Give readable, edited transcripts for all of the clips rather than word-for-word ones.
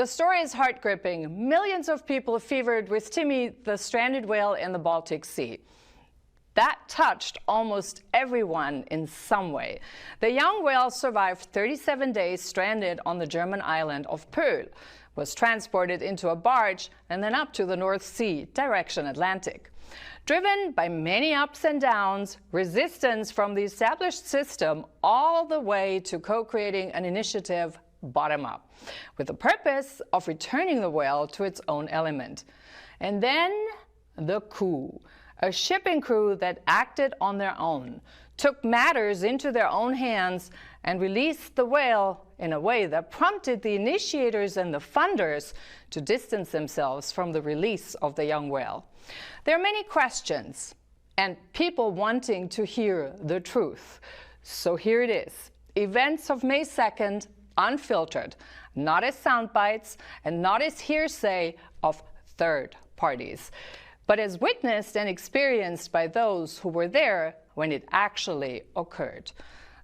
The story is heart-gripping. Millions of people fevered with Timmy, the stranded whale in the Baltic Sea. That touched almost everyone in some way. The young whale survived 37 days stranded on the German island of Pöhl, was transported into a barge and then up to the North Sea, direction Atlantic. Driven by many ups and downs, resistance from the established system, all the way to co-creating an initiative bottom up, with the purpose of returning the whale to its own element. And then the coup. A shipping crew that acted on their own, took matters into their own hands, and released the whale in a way that prompted the initiators and the funders to distance themselves from the release of the young whale. There are many questions and people wanting to hear the truth. So here it is. Events of May 2nd, unfiltered, not as sound bites and not as hearsay of third parties, but as witnessed and experienced by those who were there when it actually occurred.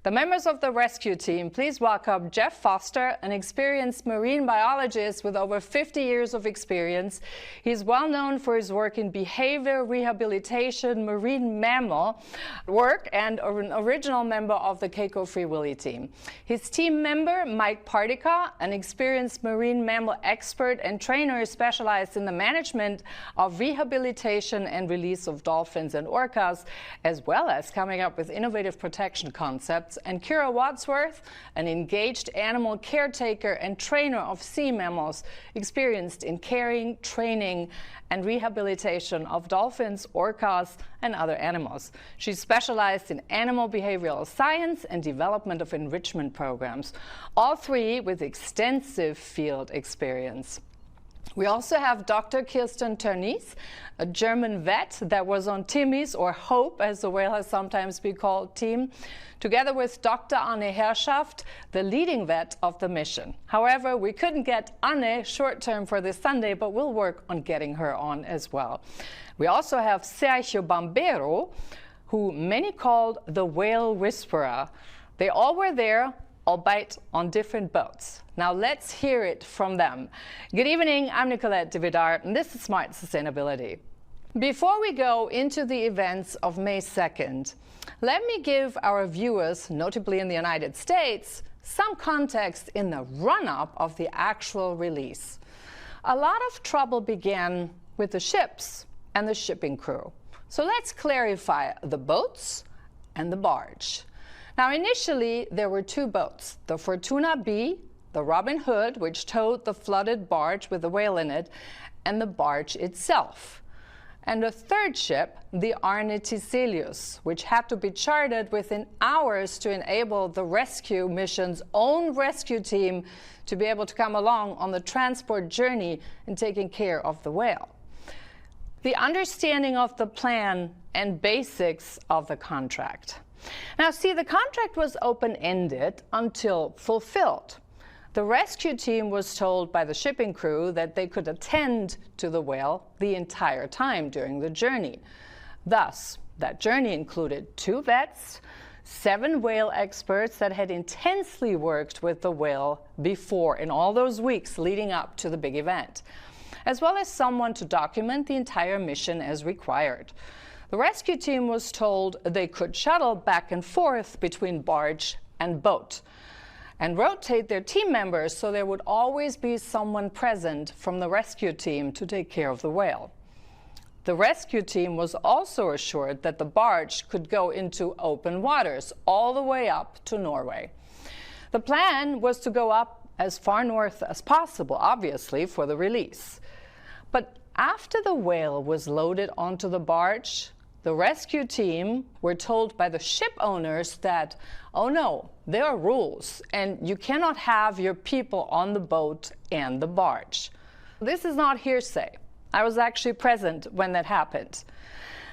The members of the rescue team, please welcome Jeff Foster, an experienced marine biologist with over 50 years of experience. He's well known for his work in behavior rehabilitation, marine mammal work, and an original member of the Keiko Free Willy team. His team member, Mike Pardica, an experienced marine mammal expert and trainer specialized in the management of rehabilitation and release of dolphins and orcas, as well as coming up with innovative protection concepts. And Kira Wadsworth, an engaged animal caretaker and trainer of sea mammals, experienced in caring, training, and rehabilitation of dolphins, orcas, and other animals. She specialized in animal behavioral science and development of enrichment programs, all three with extensive field experience. We also have Dr. Kirsten Tönnies, a German vet that was on Timmy's, or Hope, as the whale has sometimes been called, team, together with Dr. Anne Herrschaft, the leading vet of the mission. However, we couldn't get Anne short-term for this Sunday, but we'll work on getting her on as well. We also have Sergio Bambero, who many called the whale whisperer. They all were there, albeit on different boats. Now let's hear it from them. Good evening, I'm Nicolette de Vidar, and this is Smart Sustainability. Before we go into the events of May 2nd, let me give our viewers, notably in the United States, some context in the run-up of the actual release. A lot of trouble began with the ships and the shipping crew. So let's clarify the boats and the barge. Now, initially, there were two boats, the Fortuna B, the Robin Hood, which towed the flooded barge with the whale in it, and the barge itself. And a third ship, the Arne Tiselius, which had to be chartered within hours to enable the rescue mission's own rescue team to be able to come along on the transport journey and taking care of the whale. The understanding of the plan and basics of the contract. Now, see, the contract was open-ended until fulfilled. The rescue team was told by the shipping crew that they could attend to the whale the entire time during the journey. Thus, that journey included 2 vets, 7 whale experts that had intensely worked with the whale before in all those weeks leading up to the big event, as well as someone to document the entire mission as required. The rescue team was told they could shuttle back and forth between barge and boat and rotate their team members so there would always be someone present from the rescue team to take care of the whale. The rescue team was also assured that the barge could go into open waters all the way up to Norway. The plan was to go up as far north as possible, obviously, for the release. But after the whale was loaded onto the barge, the rescue team were told by the ship owners that, oh no, there are rules and you cannot have your people on the boat and the barge. This is not hearsay. I was actually present when that happened.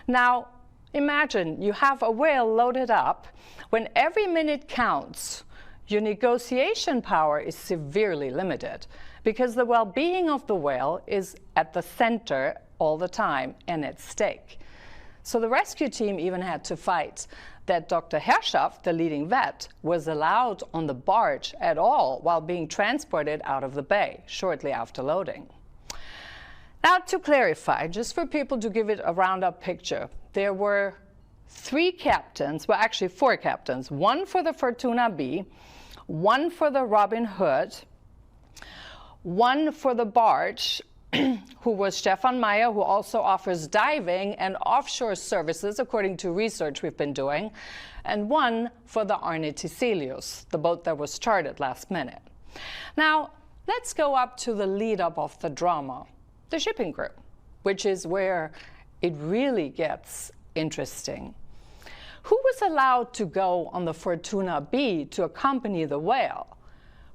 Now, imagine you have a whale loaded up. When every minute counts, your negotiation power is severely limited because the well-being of the whale is at the center all the time and at stake. So the rescue team even had to fight that Dr. Herrschaft, the leading vet, was allowed on the barge at all while being transported out of the bay shortly after loading. Now, to clarify, just for people to give it a round-up picture, there were three captains, well, actually four captains, one for the Fortuna B, one for the Robin Hood, one for the barge, who was Stefan Meyer, who also offers diving and offshore services, according to research we've been doing, and one for the Arne Tiselius, the boat that was chartered last minute. Now, let's go up to the lead-up of the drama, the shipping crew, which is where it really gets interesting. Who was allowed to go on the Fortuna B to accompany the whale?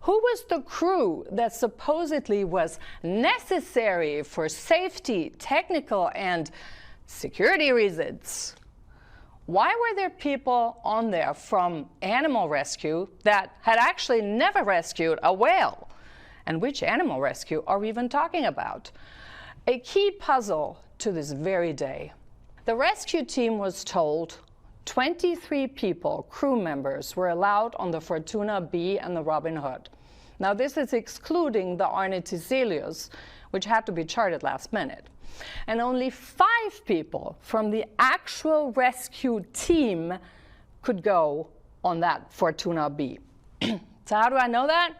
Who was the crew that supposedly was necessary for safety, technical, and security reasons? Why were there people on there from animal rescue that had actually never rescued a whale? And which animal rescue are we even talking about? A key puzzle to this very day. The rescue team was told 23 people, crew members, were allowed on the Fortuna B and the Robin Hood. Now, this is excluding the Arne Tiselius, which had to be chartered last minute. And only 5 people from the actual rescue team could go on that Fortuna B. So how do I know that?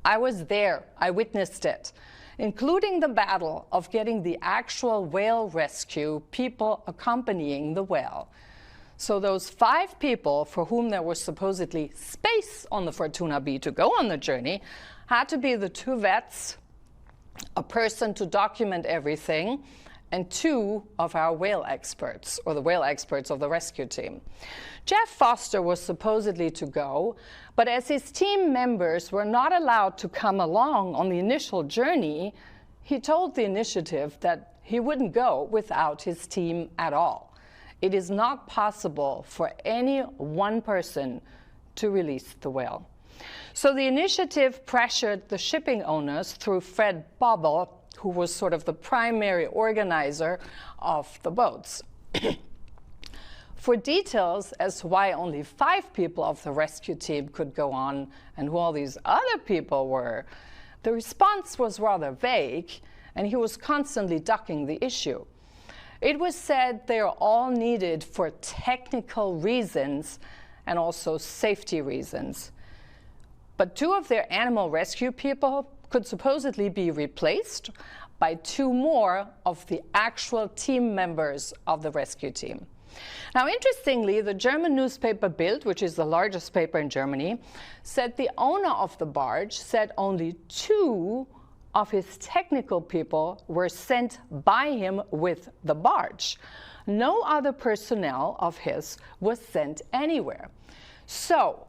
I was there. I witnessed it, including the battle of getting the actual whale rescue people accompanying the whale. So those 5 people for whom there was supposedly space on the Fortuna B to go on the journey had to be the 2 vets, a person to document everything, and 2 of our whale experts, or the whale experts of the rescue team. Jeff Foster was supposedly to go, but as his team members were not allowed to come along on the initial journey, he told the initiative that he wouldn't go without his team at all. It is not possible for any one person to release the whale. So the initiative pressured the shipping owners through Fred Bobble, who was sort of the primary organizer of the boats. For details as to why only 5 people of the rescue team could go on and who all these other people were, the response was rather vague, and he was constantly ducking the issue. It was said they are all needed for technical reasons and also safety reasons. But 2 of their animal rescue people could supposedly be replaced by 2 more of the actual team members of the rescue team. Now, interestingly, the German newspaper Bild, which is the largest paper in Germany, said the owner of the barge said only 2 of his technical people were sent by him with the barge. No other personnel of his was sent anywhere. So,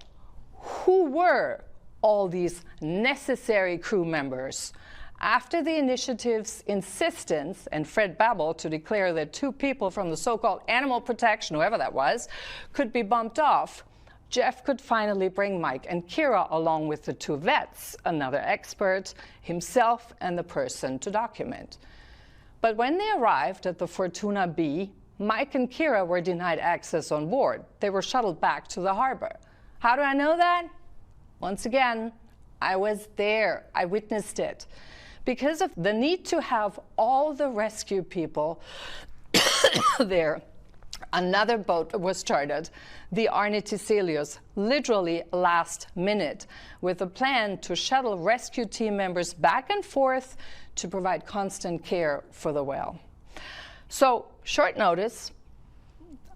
who were all these necessary crew members? After the initiative's insistence and Fred Babel to declare that 2 people from the so-called animal protection, whoever that was, could be bumped off, Jeff could finally bring Mike and Kira along with the 2 vets, another expert, himself, and the person to document. But when they arrived at the Fortuna B, Mike and Kira were denied access on board. They were shuttled back to the harbor. How do I know that? Once again, I was there. I witnessed it. Because of the need to have all the rescue people there, another boat was chartered, the Arne Tiselius, literally last minute, with a plan to shuttle rescue team members back and forth to provide constant care for the whale. So, short notice,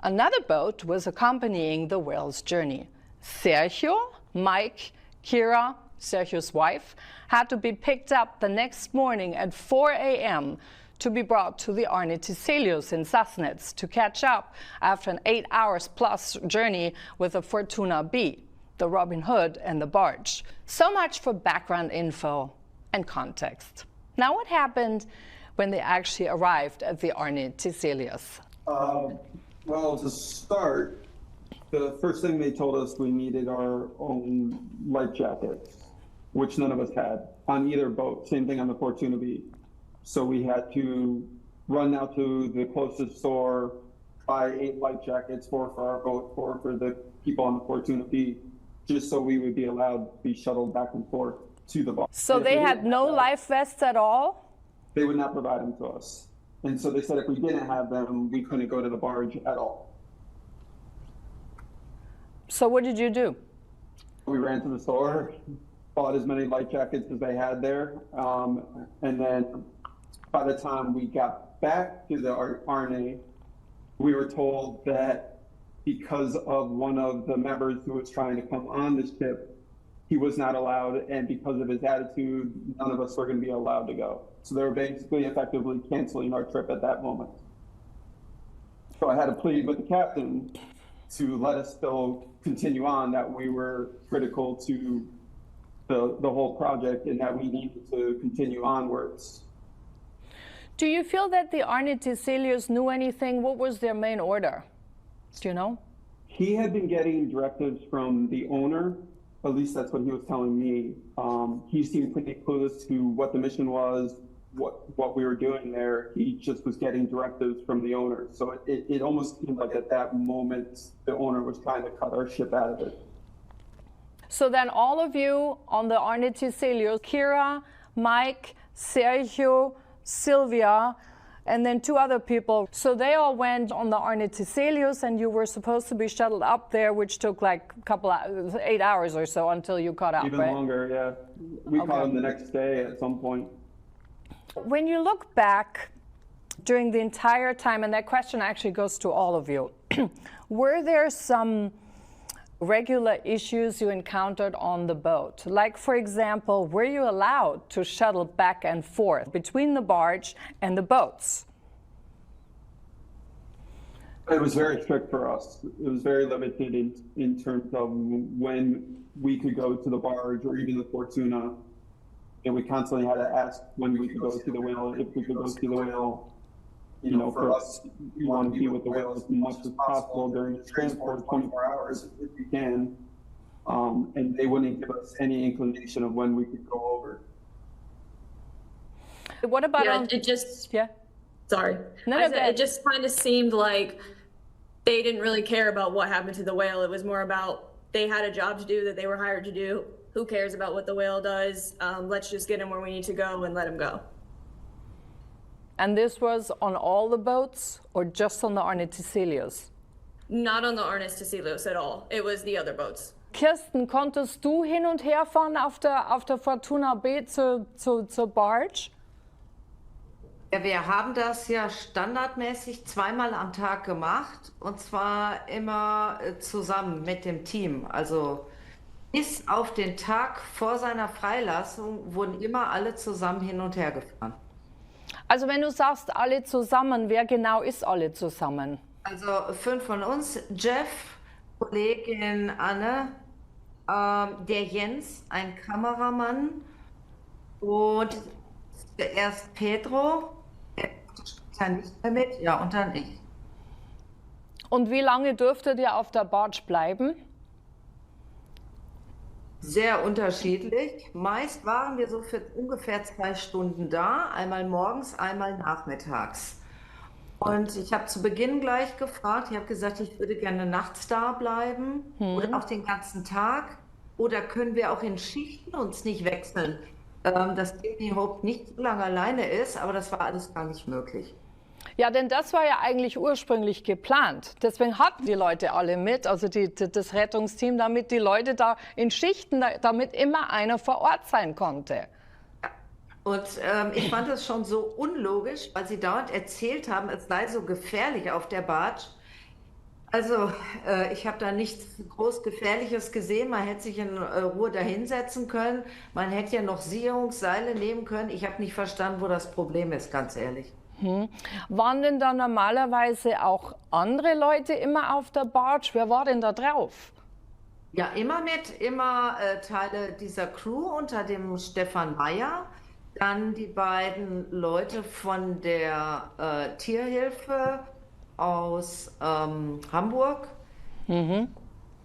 another boat was accompanying the whale's journey. Sergio, Mike, Kira, Sergio's wife, had to be picked up the next morning at 4 a.m. to be brought to the Arne Tiselius in Sassnitz to catch up after an 8 hours plus journey with the Fortuna B, the Robin Hood, and the barge. So much for background info and context. Now, what happened when they actually arrived at the Arne Tiselius? Well, to start, the first thing they told us we needed our own life jackets, which none of us had on either boat. Same thing on the Fortuna B. So we had to run out to the closest store, buy 8 life jackets, 4 for our boat, 4 for the people on the Fortuna B, just so we would be allowed to be shuttled back and forth to the barge. So they had no life vests at all? They would not provide them to us. And so they said if we didn't have them, we couldn't go to the barge at all. So what did you do? We ran to the store, bought as many life jackets as they had there. And then by the time we got back to the RNA, we were told that because of one of the members who was trying to come on the ship, he was not allowed, and because of his attitude, none of us were going to be allowed to go. So they were basically effectively canceling our trip at that moment. So I had to plead with the captain to let us still continue on, that we were critical to the whole project and that we needed to continue onwards. Do you feel that the Arne Tiselius knew anything? What was their main order? Do you know? He had been getting directives from the owner. At least that's what he was telling me. He seemed pretty clueless to what the mission was, what we were doing there. He just was getting directives from the owner. So it almost seemed like at that moment, the owner was trying to cut our ship out of it. So then all of you on the Arne Tiselius, Kira, Mike, Sergio, Sylvia, and then 2 other people. So they all went on the Arne Tiselius, and you were supposed to be shuttled up there, which took like a couple of 8 hours or so until you caught up, Even right? longer, yeah. We caught him the next day at some point. When you look back during the entire time, and that question actually goes to all of you, were there some regular issues you encountered on the boat? Like, for example, were you allowed to shuttle back and forth between the barge and the boats? It was very strict for us. It was very limited in terms of when we could go to the barge or even the Fortuna. And we constantly had to ask when we could go to the whale, if we could go to the whale. You know, for us, we want to be with the whale as much as possible during the transport, 24 hours if we can. And they wouldn't give us any inclination of when we could go over. What about Sorry. It just kind of seemed like they didn't really care about what happened to the whale. It was more about they had a job to do that they were hired to do. Who cares about what the whale does? Let's just get him where we need to go and let him go. And this was on all the boats or just on the Arne Tiselius? Not on the Arne Tiselius at all. It was the other boats. Kirsten, konntest du hin und her fahren auf der Fortuna B zur Barge? Ja, wir haben das ja standardmäßig 2-mal am Tag gemacht, und zwar immer zusammen mit dem Team. Also bis auf den Tag vor seiner Freilassung wurden immer alle zusammen hin und her gefahren. Also wenn du sagst alle zusammen, wer genau ist alle zusammen? Also 5 von uns: Jeff, Kollegin Anne, der Jens, ein Kameramann, und erst Pedro, der ja nicht mehr mit, ja, und dann ich. Und wie lange dürftet ihr auf der Barge bleiben? Sehr unterschiedlich. Meist waren wir so für ungefähr 2 Stunden da, einmal morgens, einmal nachmittags. Und ich habe zu Beginn gleich gefragt, ich habe gesagt, ich würde gerne nachts da bleiben oder auch den ganzen Tag. Oder können wir auch in Schichten uns nicht wechseln, dass Disney Hope nicht so lange alleine ist, aber das war alles gar nicht möglich. Ja, denn das war ja eigentlich ursprünglich geplant. Deswegen hatten die Leute alle mit, also das Rettungsteam, damit die Leute da in Schichten, damit immer einer vor Ort sein konnte. Und ich fand das schon so unlogisch, weil sie dauernd erzählt haben, es sei so gefährlich auf der Barge. Also ich habe da nichts groß Gefährliches gesehen. Man hätte sich in Ruhe da hinsetzen können. Man hätte ja noch Sicherungsseile nehmen können. Ich habe nicht verstanden, wo das Problem ist, ganz ehrlich. Waren denn da normalerweise auch andere Leute immer auf der Barge? Wer war denn da drauf? Ja, immer Teile dieser Crew unter dem Stefan Meyer. Dann die beiden Leute von der Tierhilfe aus Hamburg.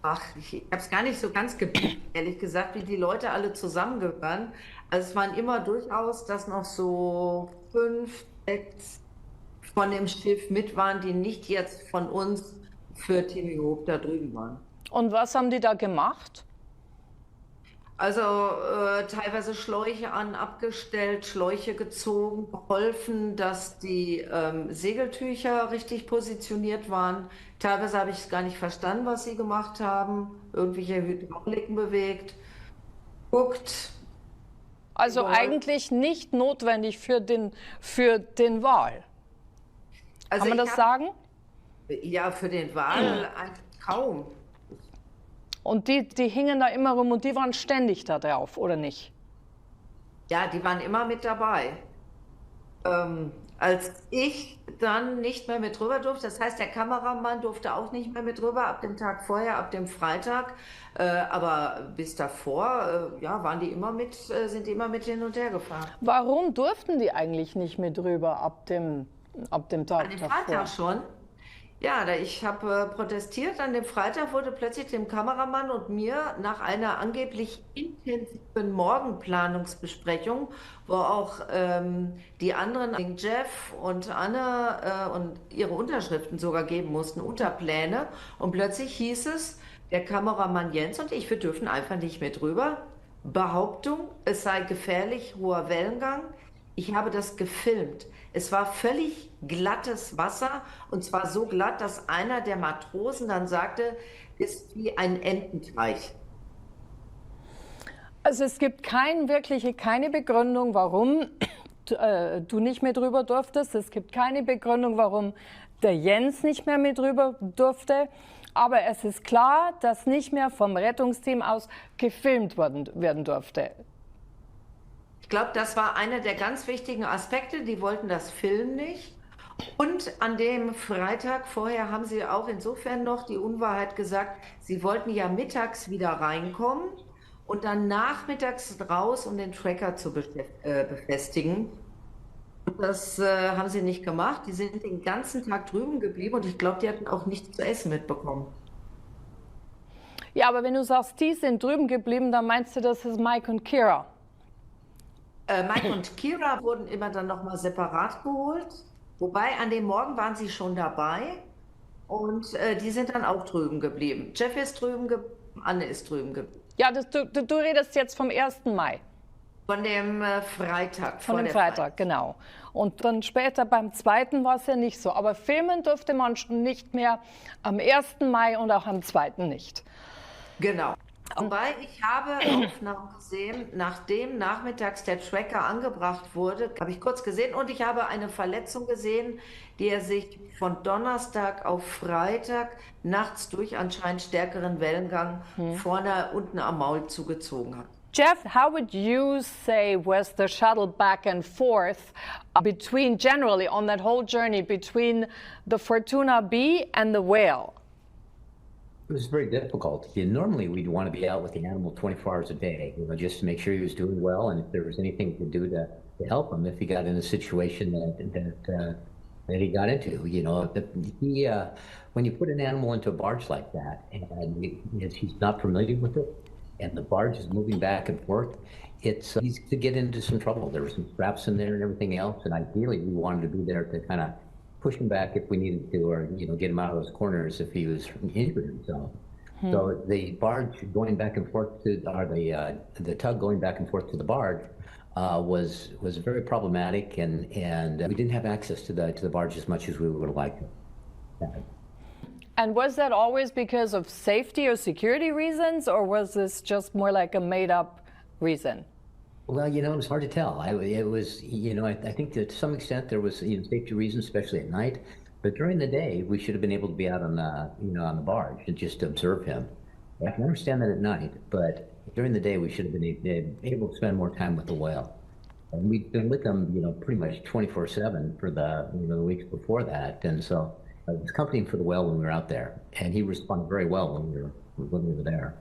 Ach, ich habe es gar nicht so ganz geblickt, ehrlich gesagt, wie die Leute alle zusammengehören. Also es waren immer durchaus, dass noch so 5, 6 von dem Schiff mit waren, die nicht jetzt von uns für Timmy Hope da drüben waren. Und was haben die da gemacht? Also teilweise Schläuche abgestellt, Schläuche gezogen, geholfen, dass die Segeltücher richtig positioniert waren. Teilweise habe ich es gar nicht verstanden, was sie gemacht haben. Irgendwelche Hydrauliken bewegt, guckt. Also eigentlich nicht notwendig für den Wal. Also Kann man das sagen? Ja, für den Wal eigentlich kaum. Und die hingen da immer rum und die waren ständig da drauf, oder nicht? Ja, die waren immer mit dabei. Als ich dann nicht mehr mit rüber durfte, das heißt, der Kameramann durfte auch nicht mehr mit rüber ab dem Tag vorher, ab dem Freitag. Aber bis davor, ja, waren die immer mit, sind die immer mit hin und her gefahren. Warum durften die eigentlich nicht mit rüber ab dem Tag An dem davor? Freitag schon. Ja, ich habe protestiert. An dem Freitag wurde plötzlich dem Kameramann und mir nach einer angeblich intensiven Morgenplanungsbesprechung, wo auch die anderen, Jeff und Anne und ihre Unterschriften sogar geben mussten, Unterpläne. Und plötzlich hieß es, der Kameramann Jens und ich, wir dürfen einfach nicht mehr drüber. Behauptung, es sei gefährlich, hoher Wellengang. Ich habe das gefilmt. Es war völlig glattes Wasser und zwar so glatt, dass einer der Matrosen dann sagte, ist wie ein Ententeich. Also es gibt keine Begründung, warum du nicht mehr drüber durftest. Es gibt keine Begründung, warum der Jens nicht mehr mit drüber durfte. Aber es ist klar, dass nicht mehr vom Rettungsteam aus gefilmt werden durfte. Ich glaube, das war einer der ganz wichtigen Aspekte. Die wollten das Film nicht. Und an dem Freitag vorher haben sie auch insofern noch die Unwahrheit gesagt, sie wollten ja mittags wieder reinkommen und dann nachmittags raus, um den Tracker zu befestigen. Und das haben sie nicht gemacht. Die sind den ganzen Tag drüben geblieben und ich glaube, die hatten auch nichts zu essen mitbekommen. Ja, aber wenn du sagst, die sind drüben geblieben, dann meinst du, das ist Mike und Kira. Mike und Kira wurden immer dann nochmal separat geholt. Wobei an dem Morgen waren sie schon dabei und die sind dann auch drüben geblieben. Jeff ist drüben geblieben, Anne ist drüben geblieben. Ja, du redest jetzt vom 1. Mai. Von dem Freitag. Von dem Freitag, genau. Und dann später beim 2. war es ja nicht so. Aber filmen durfte man schon nicht mehr am 1. Mai und auch am 2. nicht. Genau. Wobei ich habe Aufnahmen gesehen, nachdem nachmittags der Tracker angebracht wurde, habe ich kurz gesehen und ich habe eine Verletzung gesehen, die er sich von Donnerstag auf Freitag nachts durch anscheinend stärkeren Wellengang vorne unten am Maul zugezogen hat. Jeff, how would you say was the shuttle back and forth between, generally on that whole journey, between the Fortuna B and the Whale? It was very difficult. Normally, we'd want to be out with the animal 24 hours a day, just to make sure he was doing well, and if there was anything to do to help him if he got in a situation that he got into. When you put an animal into a barge like that, and he's not familiar with it, and the barge is moving back and forth, he's to get into some trouble. There were some straps in there and everything else, and ideally, we wanted to be there to kind of push him back if we needed to, or get him out of those corners if he was injured himself. So the barge going back and forth or the tug going back and forth to the barge was very problematic, and we didn't have access to the barge as much as we would have liked to. And was that always because of safety or security reasons, or was this just more like a made-up reason? Well, it was hard to tell. It was, I think that to some extent there was safety reasons, especially at night. But during the day, we should have been able to be out on on the barge and just observe him. I can understand that at night, but during the day we should have been able to spend more time with the whale. And we'd been with him, pretty much 24/7 for the weeks before that, and so it was comforting for the whale when we were out there, and he responded very well when we were there.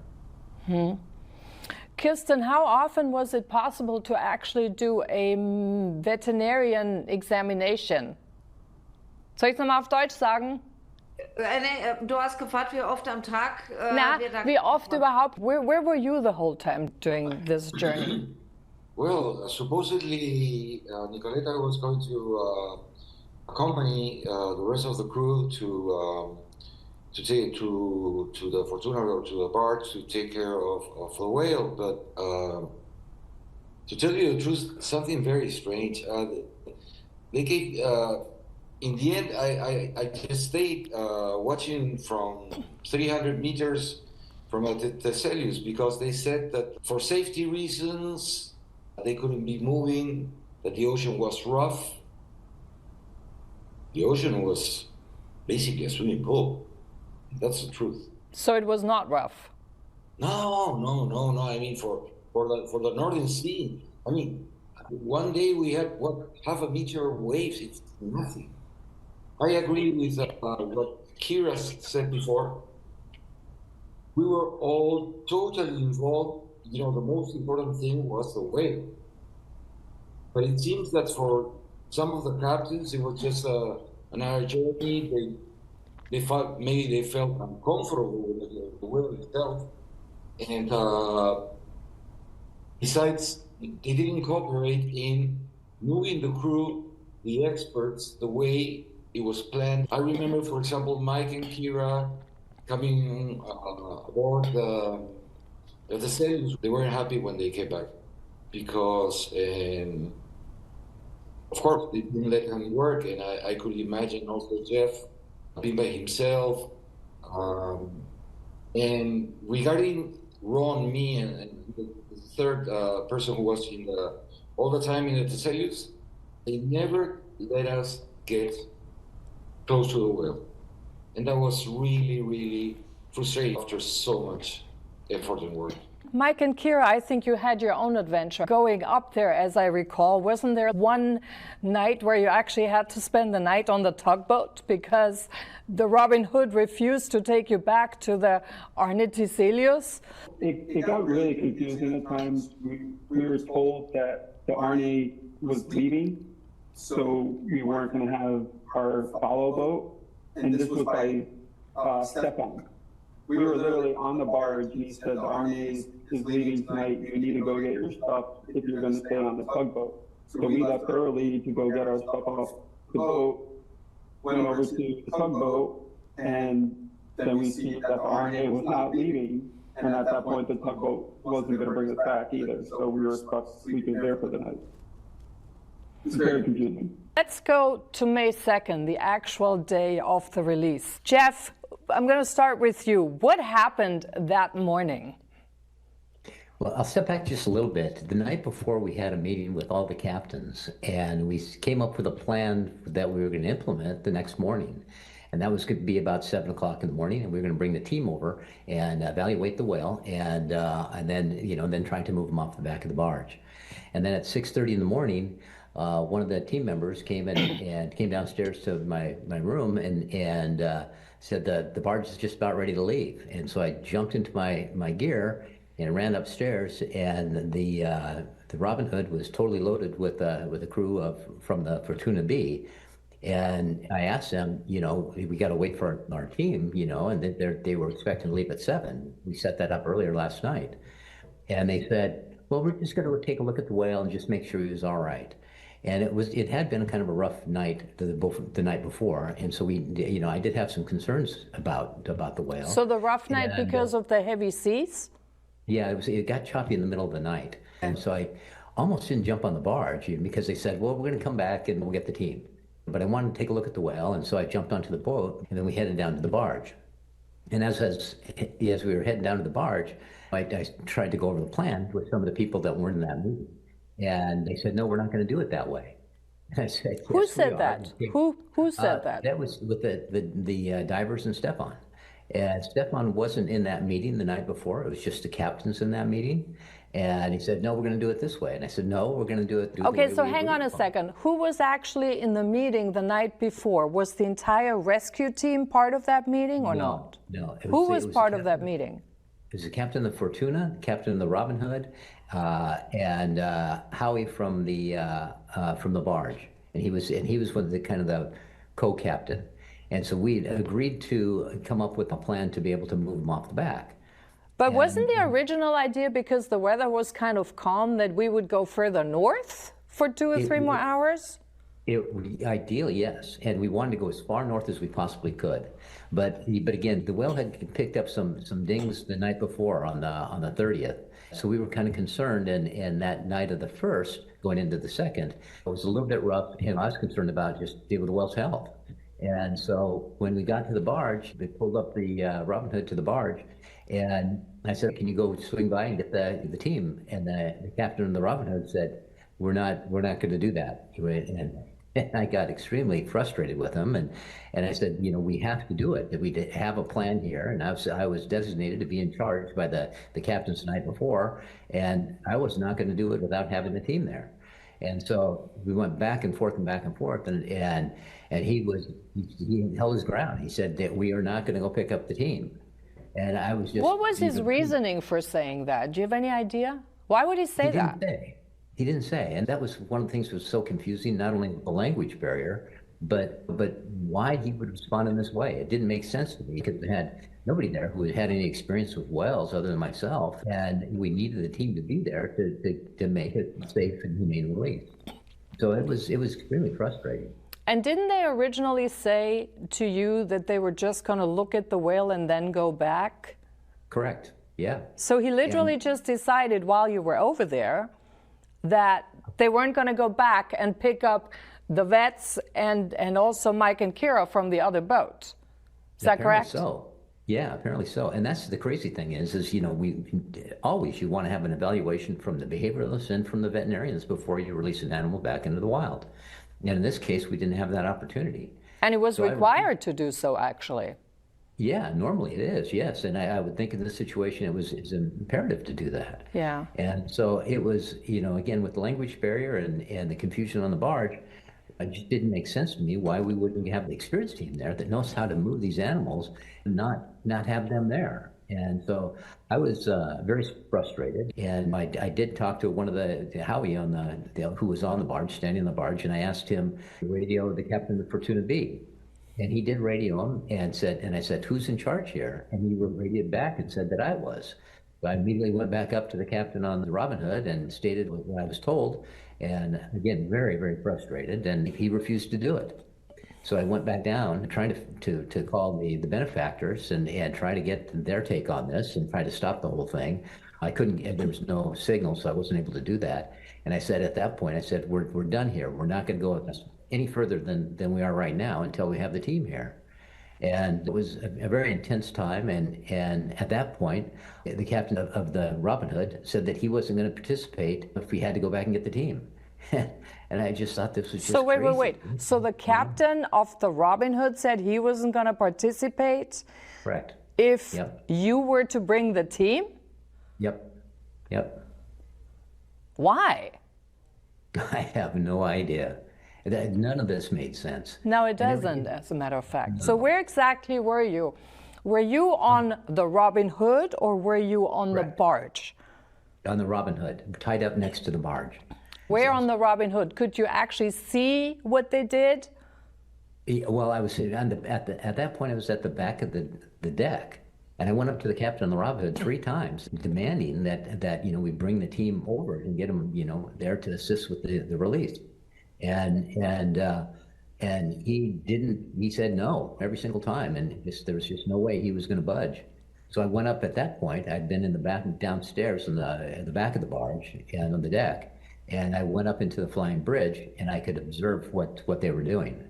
Kirsten, how often was it possible to actually do a veterinarian examination? Soll ich es nochmal auf Deutsch sagen? Du hast gefragt, wie oft am Tag wie oft überhaupt? Where were you the whole time during this journey? Well, supposedly Nicoleta was going to accompany the rest of the crew to take to the Fortuna or to the barge to take care of the whale. But to tell you the truth, something very strange. They gave. In the end, I just stayed watching from 300 meters from the Theselius because they said that for safety reasons they couldn't be moving, that the ocean was rough. The ocean was basically a swimming pool. That's the truth. So it was not rough? No. I mean, for the Northern Sea, I mean, one day we had, half a meter of waves. It's nothing. I agree with what Kira said before. We were all totally involved. You know, the most important thing was the whale. But it seems that for some of the captains, it was just another journey. They felt, maybe they felt uncomfortable with the whale itself. And besides, they didn't cooperate in moving the crew, the experts, the way it was planned. I remember, for example, Mike and Kira coming aboard the Theselius. They weren't happy when they came back because, of course, they didn't let him work. And I could imagine also Jeff being by himself. And regarding Ron, me, and the third person who was all the time in the Theselius, they never let us get close to the whale. And that was really, really frustrating after so much effort and work. Mike and Kira, I think you had your own adventure going up there, as I recall. Wasn't there one night where you actually had to spend the night on the tugboat because the Robin Hood refused to take you back to the Arne Theselius? It got really confusing at times. We were told that the Arne was leaving, so we weren't going to have our follow boat. And this was by Stefan. We were literally on the barge, and he said, the Arne is leaving tonight. You need to go get your stuff if you're going to stay on the tugboat. So we left early to go get our stuff off the boat, went over to the tugboat, and then we see that the Arne was not leaving. And at that point, the tugboat wasn't going to bring us back either. So we were stuck sleeping there for the night. It's very confusing. Let's go to May 2nd, the actual day of the release. Jeff, I'm going to start with you. What happened that morning? Well, I'll step back just a little bit. The night before, we had a meeting with all the captains, and we came up with a plan that we were going to implement the next morning. And that was going to be about 7 o'clock in the morning, and we were going to bring the team over and evaluate the whale, and then try to move them off the back of the barge. And then at 6:30 in the morning, one of the team members came in and came downstairs to my room and said that the barge is just about ready to leave. And so I jumped into my gear and ran upstairs, and the Robin Hood was totally loaded with a crew from the Fortuna B. And I asked them, we got to wait for our team, and they were expecting to leave at 7. We set that up earlier last night. And they said, well, we're just going to take a look at the whale and just make sure he was all right. And it had been kind of a rough night the night before, and so I did have some concerns about the whale. So the rough night because of the heavy seas? Yeah, it got choppy in the middle of the night, and so I almost didn't jump on the barge because they said, well, we're going to come back and we'll get the team. But I wanted to take a look at the whale, and so I jumped onto the boat, and then we headed down to the barge. And as we were heading down to the barge, I tried to go over the plan with some of the people that weren't in that meeting. And they said, no, we're not going to do it that way. And I said, yes, who said that? Who said that? That was with the divers and Stefan. And Stefan wasn't in that meeting the night before. It was just the captains in that meeting. And he said, no, we're going to do it this way. And I said, no, we're going to do it. Okay, so hang on a second. Who was actually in the meeting the night before? Was the entire rescue team part of that meeting or not? No. Who was part of that meeting? It was the captain of the Fortuna, captain of the Robin Hood, and Howie from the barge, and he was one of the co-captain, and so we agreed to come up with a plan to be able to move them off the back. But wasn't the original idea, because the weather was kind of calm, that we would go further north for 2 or 3 more hours? Ideally, yes, and we wanted to go as far north as we possibly could, but again, the whale had picked up some dings the night before on the 30th, so we were kind of concerned. And that night of the 1st, going into the 2nd, it was a little bit rough, and I was concerned about just the whale's health. And so when we got to the barge, they pulled up the Robin Hood to the barge, and I said, "Can you go swing by and get the team?" And the captain of the Robin Hood said, "We're not going to do that." And I got extremely frustrated with him, and I said, "We have to do it. We have a plan here." And I was designated to be in charge by the captains the night before, and I was not going to do it without having the team there. And so we went back and forth, and he held his ground. He said that we are not going to go pick up the team. And I was just. What was his reasoning for saying that? Do you have any idea? Why would he say that? He didn't say, and that was one of the things that was so confusing. Not only the language barrier, but why he would respond in this way. It didn't make sense to me because we had nobody there who had any experience with whales other than myself, and we needed the team to be there to make it safe and humane release. So it was extremely frustrating. And didn't they originally say to you that they were just going to look at the whale and then go back? Correct. Yeah. So he literally just decided while you were over there that they weren't going to go back and pick up the vets and also Mike and Kira from the other boat. Is that correct? So. Yeah, apparently so. And that's the crazy thing is we always, you want to have an evaluation from the behavioralists and from the veterinarians before you release an animal back into the wild. And in this case, we didn't have that opportunity. And it was required to do so, actually. Yeah, normally it is, yes. And I would think in this situation, it's imperative to do that. Yeah. And so it was, again, with the language barrier and the confusion on the barge, it just didn't make sense to me why we wouldn't have the experienced team there that knows how to move these animals and not have them there. And so I was very frustrated. And I did talk to one of the Howie who was on the barge, standing on the barge, and I asked him to radio the captain of Fortuna B. And he did radio him and I said, "Who's in charge here?" And he radioed back and said that I was. So I immediately went back up to the captain on the Robin Hood and stated what I was told. And again, very, very frustrated, and he refused to do it. So I went back down trying to call the benefactors and try to get their take on this and try to stop the whole thing. I couldn't, there was no signal, so I wasn't able to do that. And I said at that point, we're done here. We're not going to go any further than we are right now until we have the team here. And it was a very intense time. And at that point, the captain of the Robin Hood said that he wasn't going to participate if we had to go back and get the team. And I just thought this was just crazy. Wait. So the captain of the Robin Hood said he wasn't going to participate? Correct. If you were to bring the team? Yep. Why? I have no idea. None of this made sense. No, it doesn't, as a matter of fact. No. So where exactly were you? Were you on the Robin Hood or were you on the barge? On the Robin Hood, tied up next to the barge. Where on the Robin Hood? Could you actually see what they did? Well, I was at that point. I was at the back of the deck, and I went up to the captain on the Robin Hood 3 times, demanding that we bring the team over and get them there to assist with the release. And he didn't. He said no every single time, and there was just no way he was going to budge. So I went up at that point. I'd been in the back, downstairs in the back of the barge and on the deck, and I went up into the flying bridge, and I could observe what they were doing.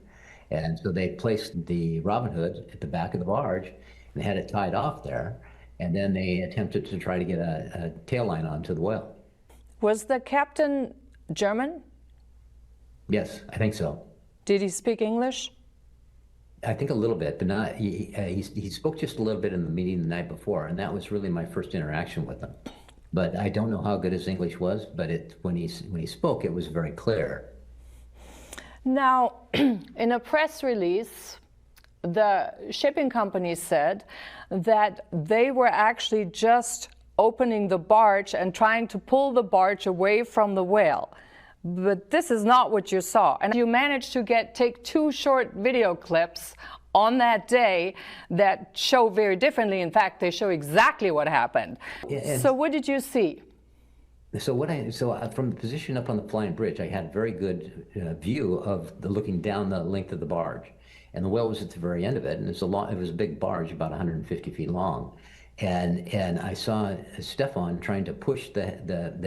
And so they placed the Robin Hood at the back of the barge, and they had it tied off there, and then they attempted to try to get a tail line onto the whale. Was the captain German? Yes, I think so. Did he speak English? I think a little bit, but not. He spoke just a little bit in the meeting the night before, and that was really my first interaction with him. But I don't know how good his English was, but when he spoke, it was very clear. Now, in a press release, the shipping company said that they were actually just opening the barge and trying to pull the barge away from the whale. But this is not what you saw. And you managed to take 2 short video clips on that day that show very differently. In fact, they show exactly what happened. So what did you see? From the position up on the flying bridge, I had a very good view of looking down the length of the barge, and the whale was at the very end of it, and it was a big barge, about 150 feet long, and I saw Stefan trying to push the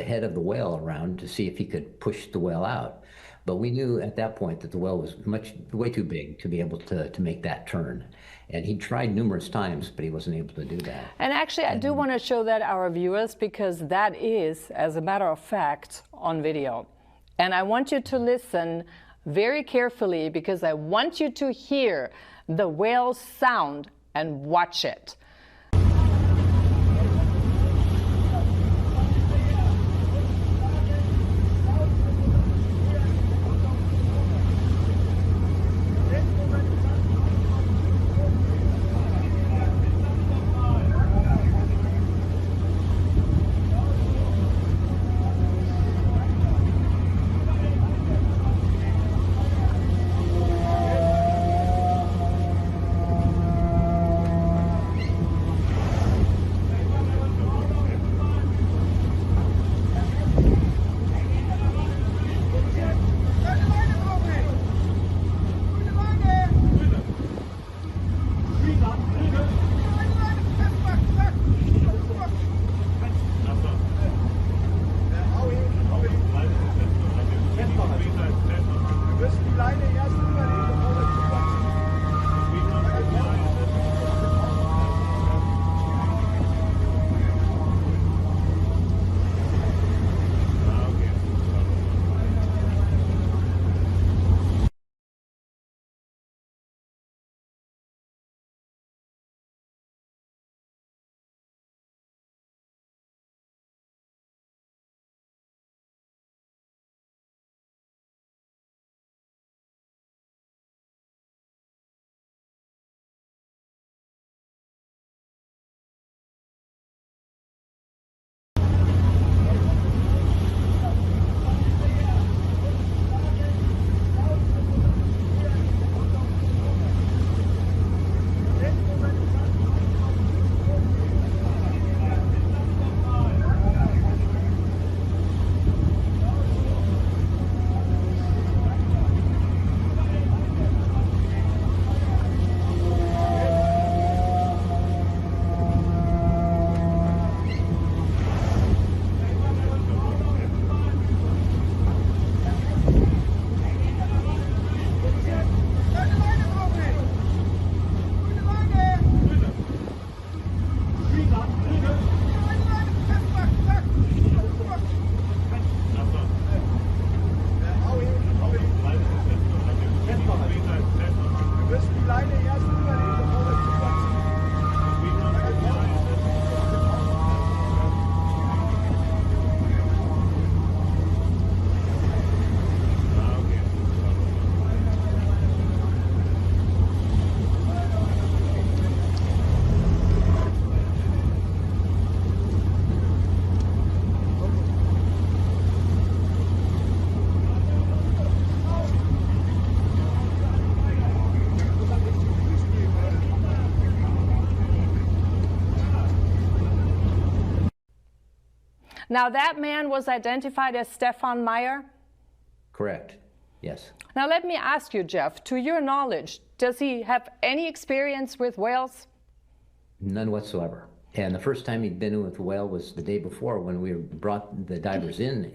head of the whale around to see if he could push the whale out, but we knew at that point that the whale was way too big to be able to make that turn. And he tried numerous times, but he wasn't able to do that. And actually, I do want to show that our viewers, because that is, as a matter of fact, on video. And I want you to listen very carefully, because I want you to hear the whale's sound and watch it. Now that man was identified as Stefan Meyer? Correct, yes. Now let me ask you, Jeff, to your knowledge, does he have any experience with whales? None whatsoever. And the first time he'd been with the whale was the day before, when we brought the divers in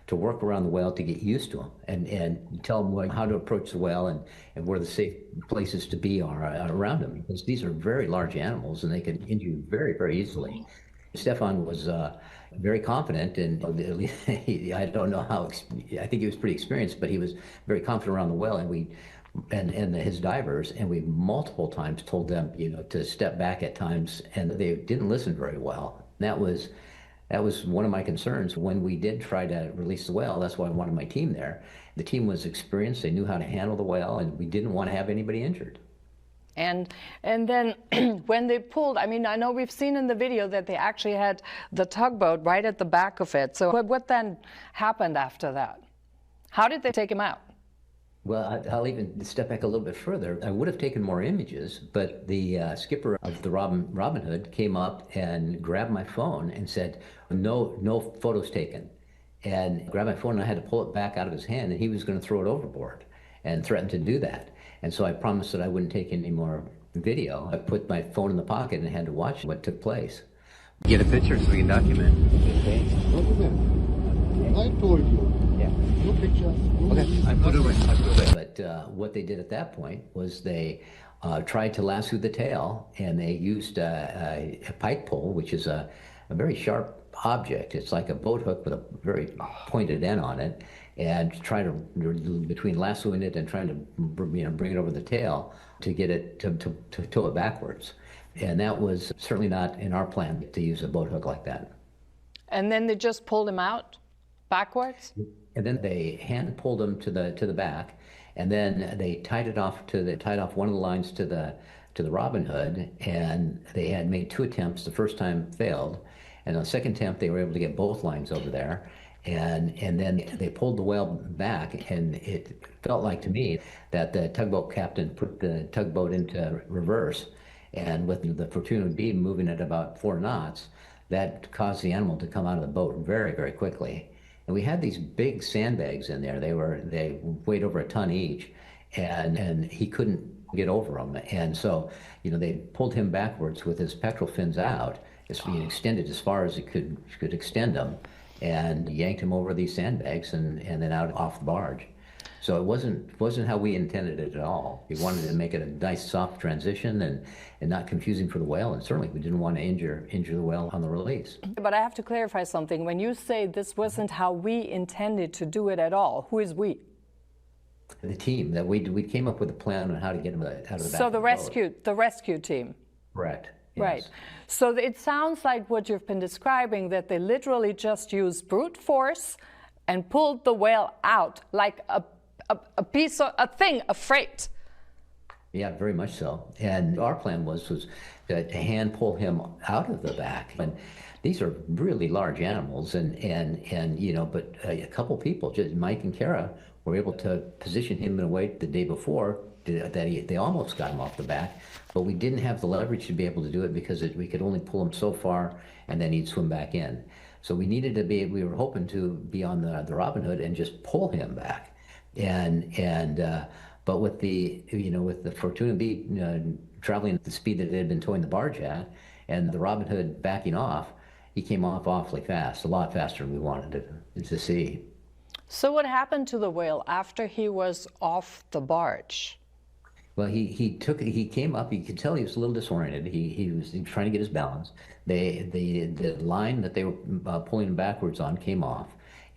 to work around the whale to get used to him and tell them how to approach the whale and where the safe places to be are around him, because these are very large animals and they can injure you very, very easily. Stefan was very confident, and I don't know how, I think he was pretty experienced, but he was very confident around the whale, and his divers, and we multiple times told them, to step back at times, and they didn't listen very well. That was one of my concerns when we did try to release the whale. That's why I wanted my team there. The team was experienced, they knew how to handle the whale, and we didn't want to have anybody injured. And then when they pulled, I mean, I know we've seen in the video that they actually had the tugboat right at the back of it. So what then happened after that? How did they take him out? Well, I'll even step back a little bit further. I would have taken more images, but the skipper of the Robin Hood came up and grabbed my phone and said, no photos taken. And grabbed my phone and I had to pull it back out of his hand and he was going to throw it overboard and threatened to do that. And so I promised that I wouldn't take any more video. I put my phone in the pocket and had to watch what took place. Get a picture so we can document. Okay. I told you. Yeah. No pictures. No Okay, I put it away. But what they did at that point was they tried to lasso the tail, and they used a pike pole, which is a very sharp object. It's like a boat hook with a very pointed end on it, and try to, between lassoing it and trying to bring it over the tail to get it to tow it backwards. And that was certainly not in our plan to use a boat hook like that. And then they just pulled him out backwards? And then they hand pulled him to the back, and then they tied off one of the lines to the Robin Hood, and they had made 2 attempts. The first time failed, and on the second attempt they were able to get both lines over there, and then they pulled the whale back, and it felt like to me that the tugboat captain put the tugboat into reverse, and with the Fortuna B moving at about 4 knots, that caused the animal to come out of the boat very, very quickly. And we had these big sandbags in there. They weighed over a ton each, and he couldn't get over them. And so, they pulled him backwards with his pectoral fins out, just being extended as far as it could extend them, and yanked him over these sandbags and then out off the barge. So it wasn't how we intended it at all. We wanted to make it a nice, soft transition and not confusing for the whale. And certainly we didn't want to injure the whale on the release. But I have to clarify something. When you say this wasn't how we intended to do it at all, who is we? The team that we came up with a plan on how to get him out of the back. So of the rescue team. Correct. Yes. Right. So it sounds like what you've been describing, that they literally just used brute force and pulled the whale out like a freight. Yeah, very much so. And our plan was to hand pull him out of the back. And these are really large animals, and but a couple people, just Mike and Kara, were able to position him in a way the day before that they almost got him off the back, but we didn't have the leverage to be able to do it because we could only pull him so far, and then he'd swim back in. So we needed to be. We were hoping to be on the Robin Hood and just pull him back. But with the Fortuna B traveling at the speed that it had been towing the barge at, and the Robin Hood backing off, he came off awfully fast, a lot faster than we wanted to see. So what happened to the whale after he was off the barge? Well, he came up. You could tell he was a little disoriented. He was trying to get his balance. The line that they were pulling him backwards on came off.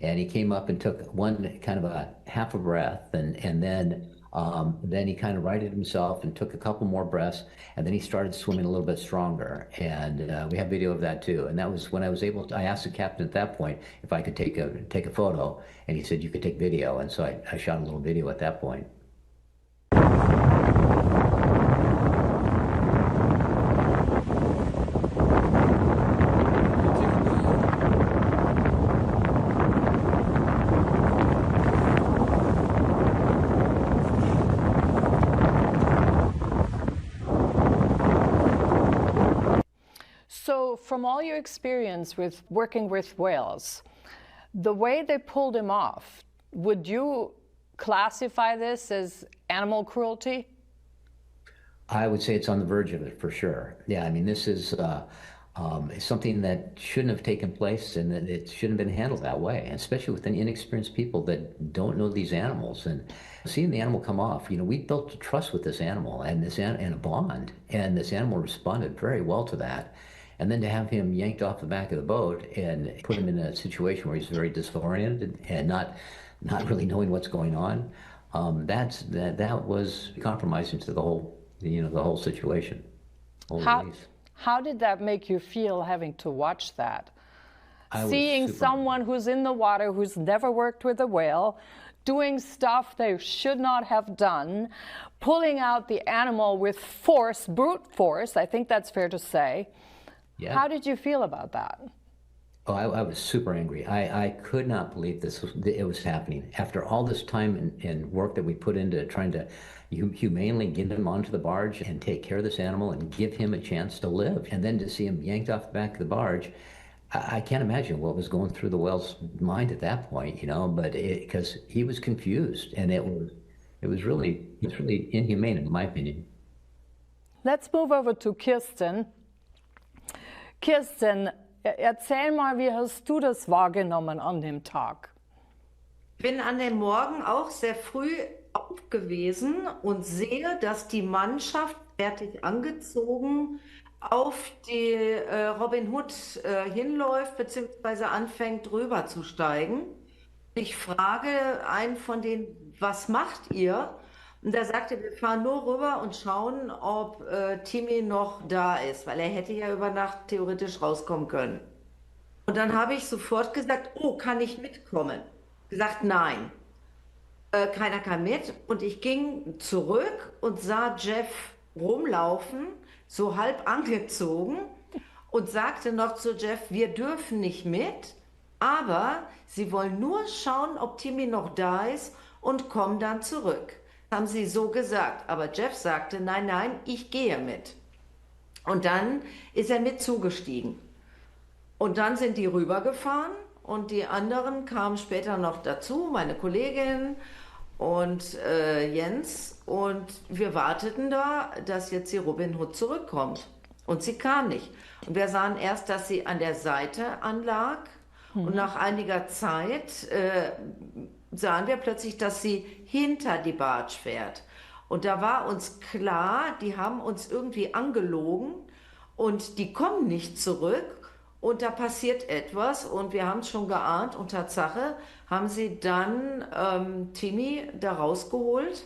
And he came up and took one kind of a half a breath, and then he kind of righted himself and took a couple more breaths, and then he started swimming a little bit stronger. And we have video of that too. And that was when I was able to. I asked the captain at that point if I could take a photo, and he said you could take video. And so I shot a little video at that point. So from all your experience with working with whales, the way they pulled him off, would you classify this as animal cruelty? I would say it's on the verge of it for sure. Yeah, I mean, this is something that shouldn't have taken place, and that it shouldn't have been handled that way, especially with inexperienced people that don't know these animals. And seeing the animal come off, we built a trust with this animal and a bond, and this animal responded very well to that. And then to have him yanked off the back of the boat and put him in a situation where he's very disoriented and not really knowing what's going on, that was compromising to the whole situation. How did that make you feel, having to watch that? Seeing someone who's in the water, who's never worked with a whale, doing stuff they should not have done, pulling out the animal with force, brute force, I think that's fair to say. Yeah. How did you feel about that? Oh, I was super angry. I could not believe it was happening. After all this time and work that we put into trying to humanely get him onto the barge and take care of this animal and give him a chance to live, and then to see him yanked off the back of the barge, I can't imagine what was going through the whale's mind at that point, you know, but because he was confused, and it was really inhumane in my opinion. Let's move over to Kirsten. Kirsten, erzähl mal, wie hast du das wahrgenommen an dem Tag? Ich bin an dem Morgen auch sehr früh auf gewesen und sehe, dass die Mannschaft fertig angezogen auf die Robin Hood hinläuft bzw. anfängt drüber zu steigen. Ich frage einen von denen, was macht ihr? Und er sagte, wir fahren nur rüber und schauen, ob Timmy noch da ist, weil er hätte ja über Nacht theoretisch rauskommen können. Und dann habe ich sofort gesagt, oh, kann ich mitkommen? Gesagt, nein. Keiner kann mit. Und ich ging zurück und sah Jeff rumlaufen, so halb angezogen, und sagte noch zu Jeff, wir dürfen nicht mit, aber sie wollen nur schauen, ob Timmy noch da ist und kommen dann zurück. Haben sie so gesagt. Aber Jeff sagte, nein, nein, ich gehe mit. Und dann ist er mit zugestiegen. Und dann sind die rübergefahren und die anderen kamen später noch dazu, meine Kollegin und Jens. Und wir warteten da, dass jetzt die Robin Hood zurückkommt. Und sie kam nicht. Und wir sahen erst, dass sie an der Seite anlag. Und nach einiger Zeit sahen wir plötzlich, dass sie hinter die Barge fährt. Und da war uns klar, die haben uns irgendwie angelogen und die kommen nicht zurück und da passiert etwas und wir haben es schon geahnt und Tatsache haben sie dann Timmy da rausgeholt.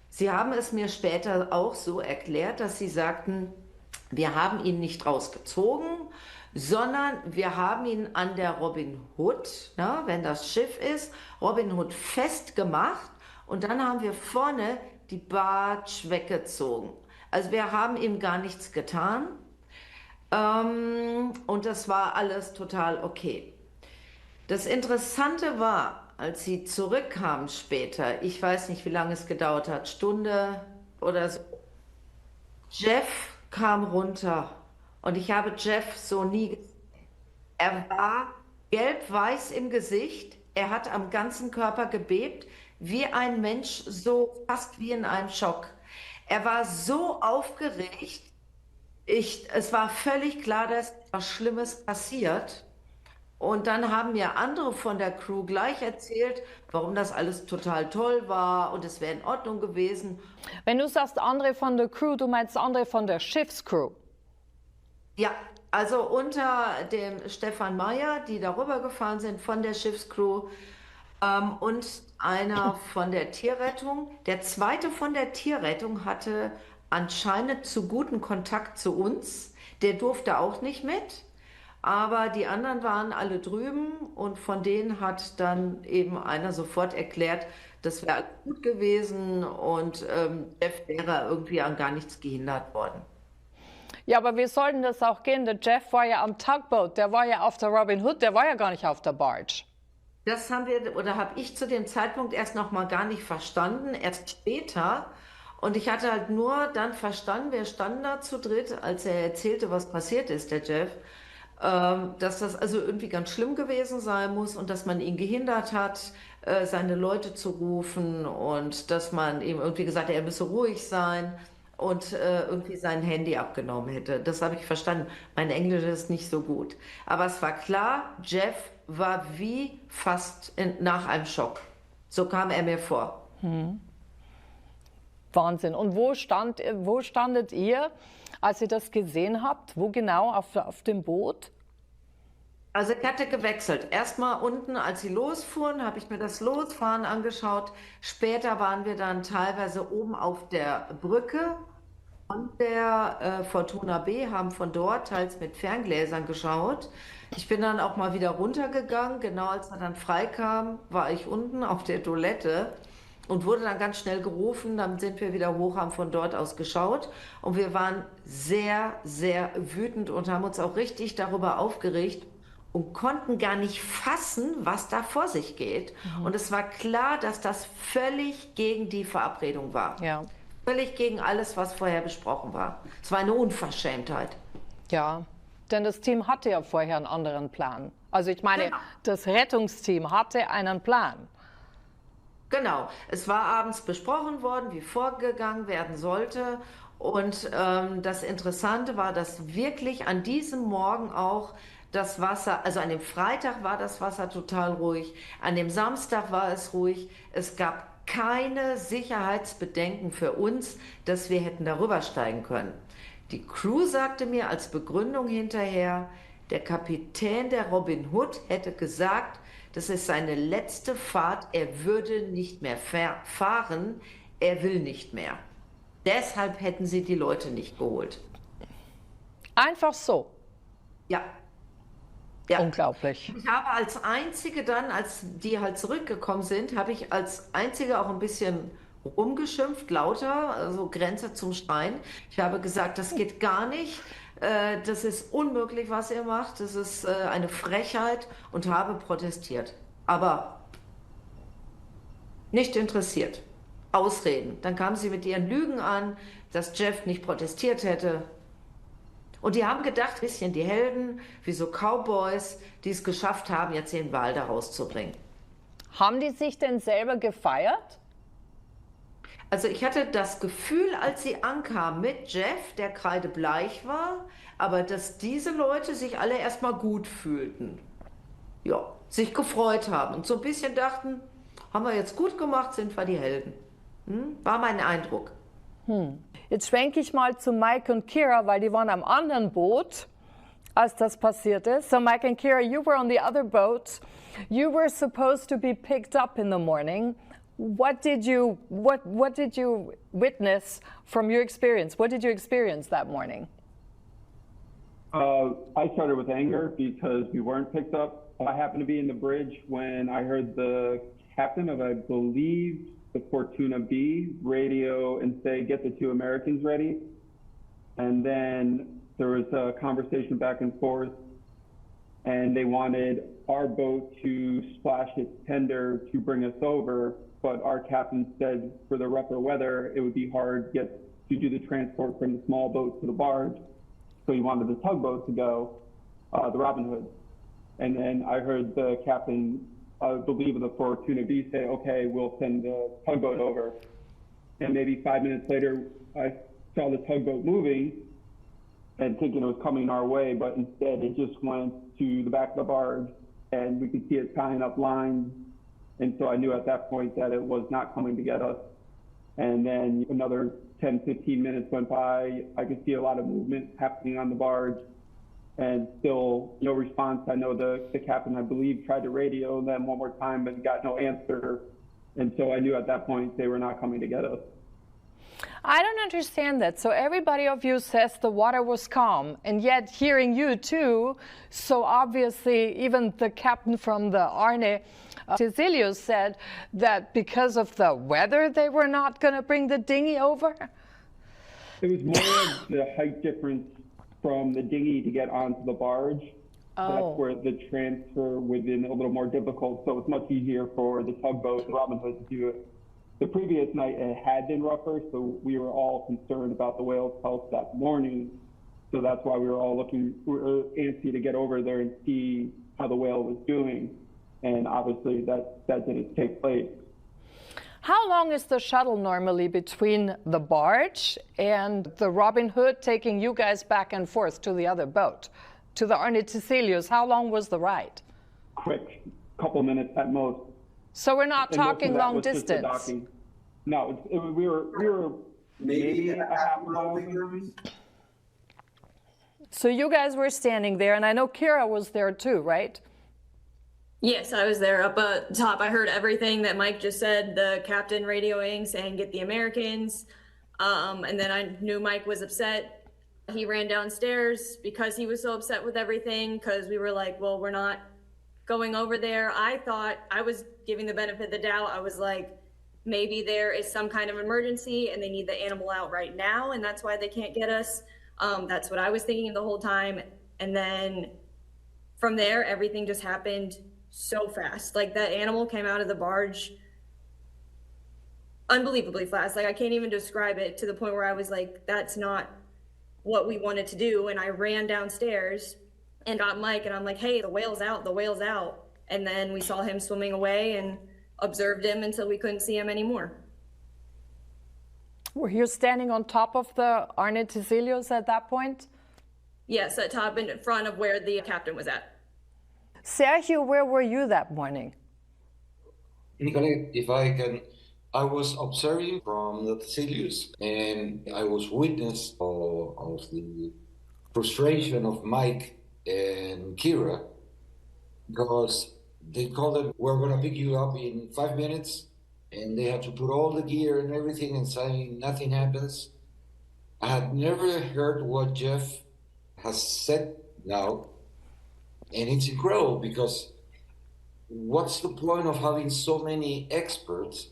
Sie haben es mir später auch so erklärt, dass sie sagten, wir haben ihn nicht rausgezogen, sondern wir haben ihn an der Robin Hood, na, wenn das Schiff ist, Robin Hood festgemacht und dann haben wir vorne die Barge weggezogen. Also wir haben ihm gar nichts getan und das war alles total okay. Das Interessante war, als sie zurückkamen später, ich weiß nicht, wie lange es gedauert hat, Stunde oder so, Jeff kam runter. Und ich habe Jeff so nie gesehen. Er war gelb-weiß im Gesicht. Er hat am ganzen Körper gebebt, wie ein Mensch, so fast wie in einem Schock. Er war so aufgeregt. Es war völlig klar, dass etwas Schlimmes passiert. Und dann haben mir andere von der Crew gleich erzählt, warum das alles total toll war und es wäre in Ordnung gewesen. Wenn du sagst andere von der Crew, du meinst andere von der Schiffscrew? Ja, also unter dem Stefan Meyer, die darüber gefahren sind von der Schiffscrew und einer von der Tierrettung. Der zweite von der Tierrettung hatte anscheinend zu guten Kontakt zu uns. Der durfte auch nicht mit, aber die anderen waren alle drüben und von denen hat dann eben einer sofort erklärt, das wäre gut gewesen und Jeff wäre irgendwie an gar nichts gehindert worden. Ja, aber wie soll denn das auch gehen? Der Jeff war ja am Tugboat, der war ja auf der Robin Hood, der war ja gar nicht auf der Barge. Das haben wir, oder habe ich zu dem Zeitpunkt erst noch mal gar nicht verstanden, erst später. Und ich hatte halt nur dann verstanden, wir standen da zu dritt, als er erzählte, was passiert ist, der Jeff, dass das also irgendwie ganz schlimm gewesen sein muss und dass man ihn gehindert hat, seine Leute zu rufen und dass man ihm irgendwie gesagt hat, er müsse ruhig sein. Und irgendwie sein Handy abgenommen hätte. Das habe ich verstanden. Mein Englisch ist nicht so gut. Aber es war klar, Jeff war wie fast nach einem Schock. So kam er mir vor. Wahnsinn. Und wo standet ihr, als ihr das gesehen habt? Wo genau? Auf dem Boot? Also ich hatte gewechselt. Erstmal unten, als sie losfuhren, habe ich mir das Losfahren angeschaut. Später waren wir dann teilweise oben auf der Brücke von der Fortuna B, haben von dort teils mit Ferngläsern geschaut. Ich bin dann auch mal wieder runtergegangen. Genau als er dann freikam, war ich unten auf der Toilette und wurde dann ganz schnell gerufen. Dann sind wir wieder hoch, haben von dort aus geschaut. Und wir waren sehr, sehr wütend und haben uns auch richtig darüber aufgeregt. und konnten gar nicht fassen, was da vor sich geht. Und es war klar, dass das völlig gegen die Verabredung war. Ja. Völlig gegen alles, was vorher besprochen war. Es war eine Unverschämtheit. Ja, denn das Team hatte ja vorher einen anderen Plan. Also ich meine, Genau. das Rettungsteam hatte einen Plan. Genau, es war abends besprochen worden, wie vorgegangen werden sollte. Und das Interessante war, dass wirklich an diesem Morgen auch das Wasser, also an dem Freitag war das Wasser total ruhig, an dem Samstag war es ruhig. Es gab keine Sicherheitsbedenken für uns, dass wir hätten darüber steigen können. Die Crew sagte mir als Begründung hinterher, der Kapitän der Robin Hood hätte gesagt, das ist seine letzte Fahrt, er würde nicht mehr fahren, er will nicht mehr. Deshalb hätten sie die Leute nicht geholt. Einfach so. Ja. Ja. Unglaublich. Ich habe als Einzige dann, als die halt zurückgekommen sind, habe ich als Einzige auch ein bisschen rumgeschimpft, lauter, also Grenze zum Schreien. Ich habe gesagt, das geht gar nicht. Das ist unmöglich, was ihr macht. Das ist eine Frechheit und habe protestiert. Aber nicht interessiert. Ausreden. Dann kamen sie mit ihren Lügen an, dass Jeff nicht protestiert hätte. Und die haben gedacht, ein bisschen die Helden, wie so Cowboys, die es geschafft haben, jetzt den Wal da rauszubringen. Haben die sich denn selber gefeiert? Also ich hatte das Gefühl, als sie ankamen mit Jeff, der kreidebleich war, aber dass diese Leute sich alle erstmal gut fühlten. Ja, sich gefreut haben und so ein bisschen dachten, haben wir jetzt gut gemacht, sind wir die Helden. War mein Eindruck. Jetzt schwenke ich mal zu Mike und Kira, weil die waren am anderen Boot, als das passiert ist. So Mike and Kira, you were on the other boat. You were supposed to be picked up in the morning. What did you witness from your experience? What did you experience that morning? I started with anger because we weren't picked up. I happened to be in the bridge when I heard the captain of, I believe, the Fortuna B radio and say, get the 2 Americans ready. And then there was a conversation back and forth, and they wanted our boat to splash its tender to bring us over. But our captain said for the rougher weather, it would be hard to do the transport from the small boat to the barge. So he wanted the tugboat to go, the Robin Hood. And then I heard the captain, I believe of the Fortuna B, say, okay, we'll send the tugboat over. And maybe 5 minutes later, I saw the tugboat moving and thinking it was coming our way, but instead it just went to the back of the barge and we could see it tying up lines. And so I knew at that point that it was not coming to get us. And then another 10, 15 minutes went by. I could see a lot of movement happening on the barge and still no response. I know the captain, I believe, tried to radio them one more time, but got no answer. And so I knew at that point they were not coming to get us. I don't understand that. So everybody of you says the water was calm, and yet hearing you too, so obviously even the captain from the Arne, Cecilio, said that because of the weather they were not going to bring the dinghy over? It was more of the height difference from the dinghy to get onto the barge. Oh. That's where the transfer would have been a little more difficult, so it's much easier for the tugboat and Robin Hood to do it. The previous night it had been rougher, so we were all concerned about the whale's health that morning. So that's why we were all antsy to get over there and see how the whale was doing. And obviously that didn't take place. How long is the shuttle normally between the barge and the Robin Hood taking you guys back and forth to the other boat, to the Arne Cecilius? How long was the ride? Quick, couple minutes at most. So we're not And most of talking that long was just the distance. docking. No, we were maybe a half a mile behind. So you guys were standing there, and I know Kira was there too, right? Yes, I was there up at top. I heard everything that Mike just said, the captain radioing saying, get the Americans. And then I knew Mike was upset. He ran downstairs because he was so upset with everything, because we were like, well, we're not going over there. I thought, I was giving the benefit of the doubt. I was like, maybe there is some kind of emergency and they need the animal out right now, and that's why they can't get us. That's what I was thinking the whole time. And then from there, everything just happened so fast. Like that animal came out of the barge unbelievably fast. Like I can't even describe it, to the point where I was like, that's not what we wanted to do. And I ran downstairs and got Mike and I'm like, hey, the whale's out, the whale's out. And then we saw him swimming away and observed him until we couldn't see him anymore. Were you standing on top of the Arne Tiselius at that point? Yes, at top in front of where the captain was at. Sergio, where were you that morning? Nicolette, if I can, I was observing from the Tiselius, and I was witness of the frustration of Mike and Kira, because they called them, we're going to pick you up in 5 minutes, and they had to put all the gear and everything, and saying nothing happens. I had never heard what Jeff has said now, and it's incredible, because what's the point of having so many experts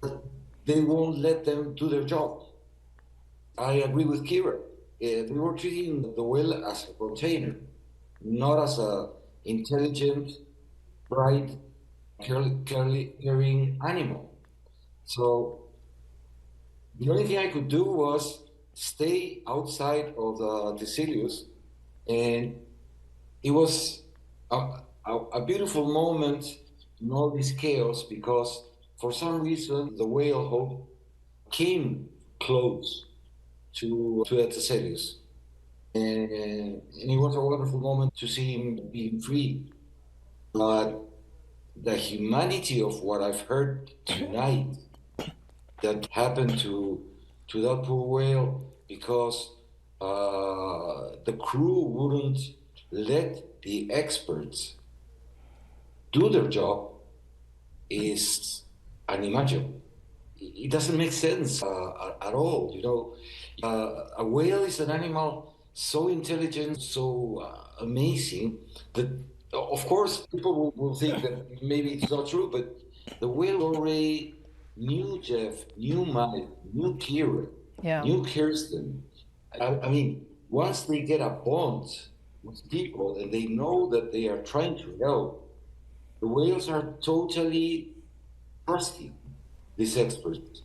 that they won't let them do their job? I agree with Kira. They were treating the whale as a container, not as a intelligent, bright, caring animal. So the only thing I could do was stay outside of the Tiselius, and it was a beautiful moment in all this chaos, because for some reason the whale Hope came close to the Tiselius, and it was a wonderful moment to see him being free. But the humanity of what I've heard tonight that happened to that poor whale, because the crew wouldn't let the experts do their job, is unimaginable. It doesn't make sense at all. You know, a whale is an animal so intelligent, so amazing, that of course people will think that maybe it's not true, but the whale already knew Jeff, knew Mike, knew Kira, knew Kirsten. I mean, once they get a bond with people and they know that they are trying to help, the whales are totally trusting these experts.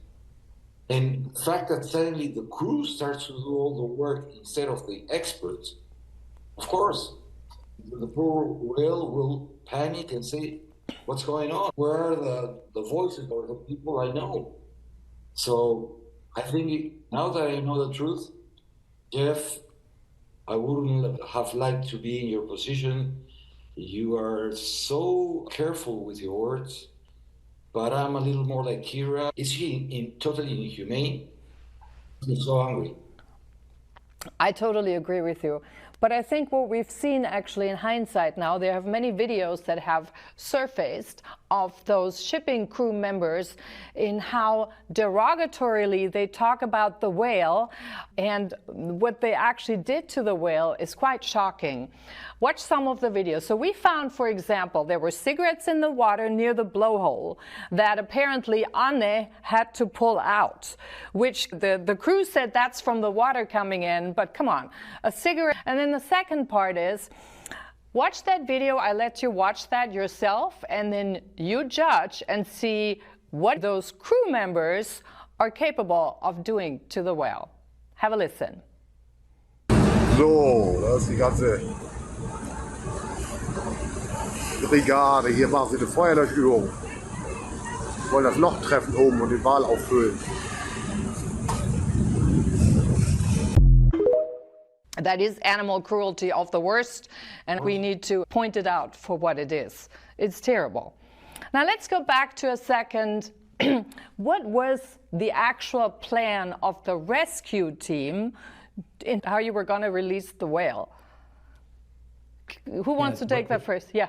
And the fact that suddenly the crew starts to do all the work instead of the experts, of course, the poor whale will panic and say, what's going on? Where are the voices or the people I know? So I think now that I know the truth, Jeff, I wouldn't have liked to be in your position. You are so careful with your words, but I'm a little more like Kira. It's totally inhumane. I'm so hungry. I totally agree with you. But I think what we've seen actually in hindsight now, there have many videos that have surfaced of those shipping crew members in how derogatorily they talk about the whale, and what they actually did to the whale is quite shocking. Watch some of the videos. So we found, for example, there were cigarettes in the water near the blowhole that apparently Anne had to pull out, which the crew said that's from the water coming in, but come on, a cigarette. And then the second part is, watch that video. I let you watch that yourself, and then you judge and see what those crew members are capable of doing to the whale. Have a listen. So, das ist die ganze Brigade. Hier machen sie eine Feuerlöschübung. Wollen das Loch treffen oben und den Wal auffüllen. That is animal cruelty of the worst, and we need to point it out for what it is. It's terrible. Now let's go back to a second. What was the actual plan of the rescue team in how you were going to release the whale? Who wants to take that first? Yeah.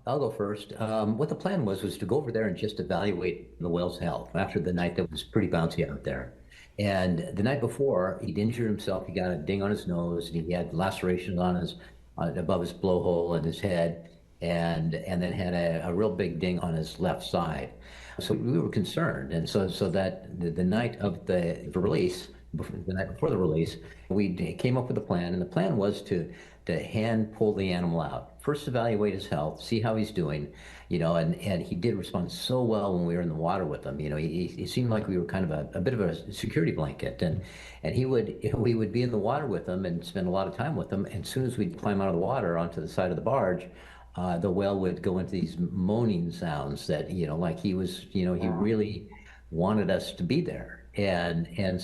I'll go first. What the plan was to go over there and just evaluate the whale's health after the night that was pretty bouncy out there. And the night before, he'd injured himself. He got a ding on his nose, and he had lacerations on his above his blowhole and his head, and then had a real big ding on his left side. So we were concerned, and so that the night of the release, the night before the release, we came up with a plan, and the plan was to to hand pull the animal out. First evaluate his health, see how he's doing, and he did respond so well when we were in the water with him. He seemed like we were kind of a bit of a security blanket, and we would be in the water with him and spend a lot of time with him. And as soon as we'd climb out of the water onto the side of the barge, the whale would go into these moaning sounds that, like he was, he really wanted us to be there. And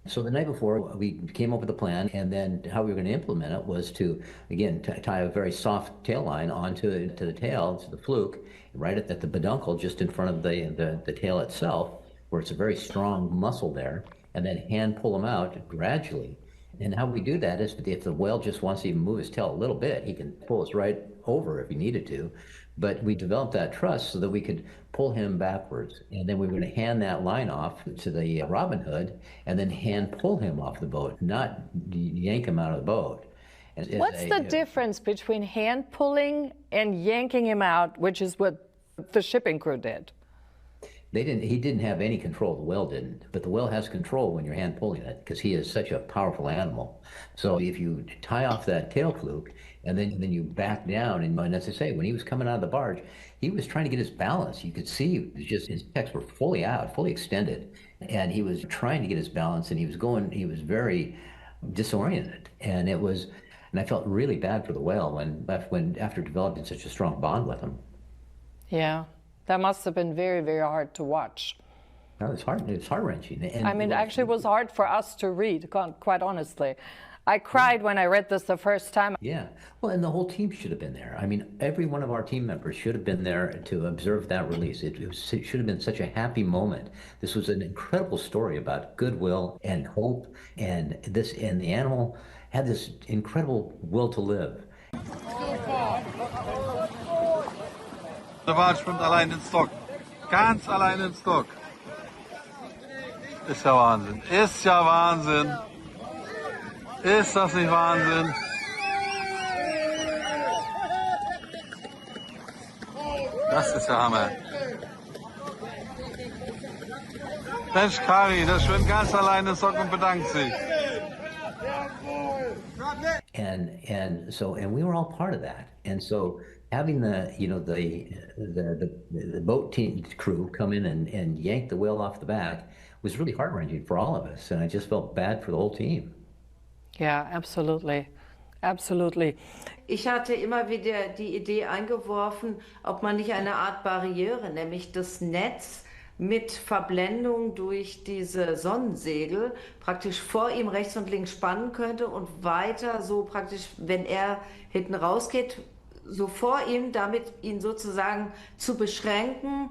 so the night before, we came up with a plan, and then how we were going to implement it was to, again, tie a very soft tail line onto the tail, to the fluke, right at the peduncle, just in front of the tail itself, where it's a very strong muscle there, and then hand pull them out gradually. And how we do that is if the whale just wants to even move his tail a little bit, he can pull us right over if he needed to. But we developed that trust so that we could pull him backwards. And then we were going to hand that line off to the Robin Hood and then hand pull him off the boat, not yank him out of the boat. What's the difference between hand pulling and yanking him out, which is what the shipping crew did? He didn't have any control, the whale didn't, but the whale has control when you're hand pulling it because he is such a powerful animal. So if you tie off that tail fluke and then you back down, and as I say, when he was coming out of the barge, he was trying to get his balance. You could see his pecs were fully out, fully extended, and he was trying to get his balance, and he was very disoriented. And I felt really bad for the whale after developing such a strong bond with him. Yeah. That must have been very, very hard to watch. No, it's heart-wrenching. Actually, it was hard for us to read, quite honestly. I cried when I read this the first time. Yeah. Well, and the whole team should have been there. Every one of our team members should have been there to observe that release. It should have been such a happy moment. This was an incredible story about goodwill and hope, and the animal had this incredible will to live. Der Wal schwimmt allein ins Dock. Ganz allein ins Dock. Ist ja Wahnsinn. Ist ja Wahnsinn. Ist das nicht Wahnsinn? Das ist ja Hammer. Mensch, Kari, der schwimmt ganz allein ins Dock und bedankt sich. And we were all part of that. And so having the boat team crew come in and yank the whale off the back was really heart-wrenching for all of us, and I just felt bad for the whole team. Yeah, absolutely. Absolutely. Ich hatte immer wieder die Idee eingeworfen, ob man nicht eine Art Barriere, nämlich das Netz mit Verblendung durch diese Sonnensegel praktisch vor ihm rechts und links spannen könnte und weiter so praktisch, wenn er hinten rausgeht, so vor ihm, damit ihn sozusagen zu beschränken,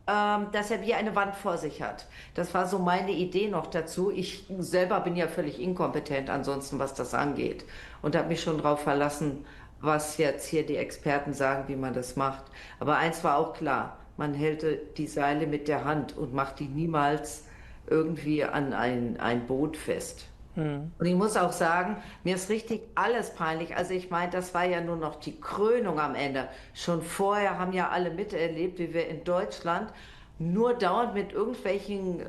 dass er wie eine Wand vor sich hat. Das war so meine Idee noch dazu. Ich selber bin ja völlig inkompetent ansonsten, was das angeht, und habe mich schon darauf verlassen, was jetzt hier die Experten sagen, wie man das macht. Aber eins war auch klar, man hält die Seile mit der Hand und macht die niemals irgendwie an ein Boot fest. Und ich muss auch sagen, mir ist richtig alles peinlich. Also ich meine, das war ja nur noch die Krönung am Ende. Schon vorher haben ja alle miterlebt, wie wir in Deutschland nur dauernd mit irgendwelchen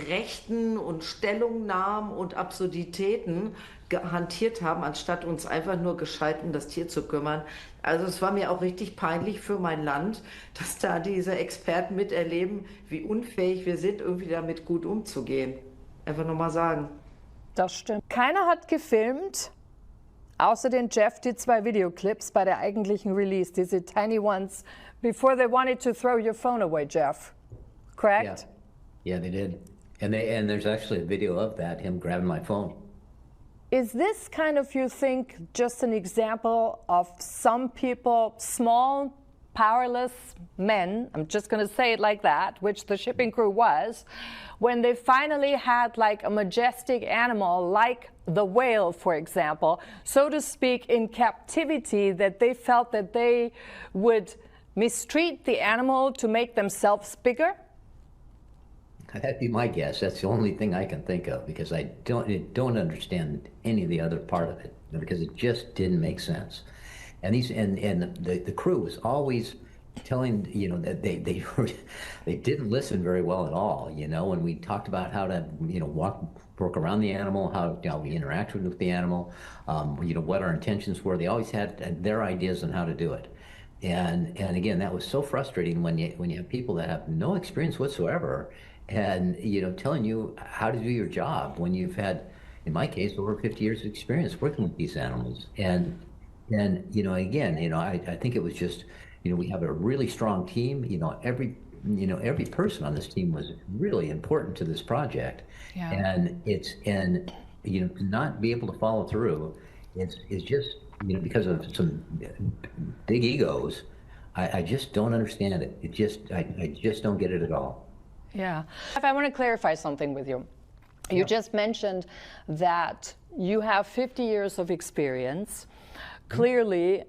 Rechten und Stellungnahmen und Absurditäten hantiert haben, anstatt uns einfach nur gescheit um das Tier zu kümmern. Also es war mir auch richtig peinlich für mein Land, dass da diese Experten miterleben, wie unfähig wir sind, irgendwie damit gut umzugehen. Einfach nochmal sagen. Das stimmt. Keiner hat gefilmt, außer den Jeff, die 2 Videoclips bei der eigentlichen Release, diese tiny ones, before they wanted to throw your phone away, Jeff. Correct? Yeah, they did. And there's actually a video of that, him grabbing my phone. Is this kind of, you think, just an example of some people, small, powerless men, I'm just going to say it like that, which the shipping crew was, when they finally had like a majestic animal like the whale, for example, so to speak, in captivity, that they felt that they would mistreat the animal to make themselves bigger? That'd be my guess. That's the only thing I can think of, because I don't understand any of the other part of it, because it just didn't make sense. And the crew was always telling, that they didn't listen very well at all, when we talked about how to, work around the animal, how we interacted with the animal, what our intentions were. They always had their ideas on how to do it. And again, that was so frustrating when you have people that have no experience whatsoever and, telling you how to do your job when you've had, in my case, over 50 years of experience working with these animals. And again, I think it was just, we have a really strong team. Every person on this team was really important to this project. Yeah. And to not be able to follow through is just, because of some big egos. I just don't understand it. I just don't get it at all. Yeah. I want to clarify something with you. You just mentioned that you have 50 years of experience. Clearly,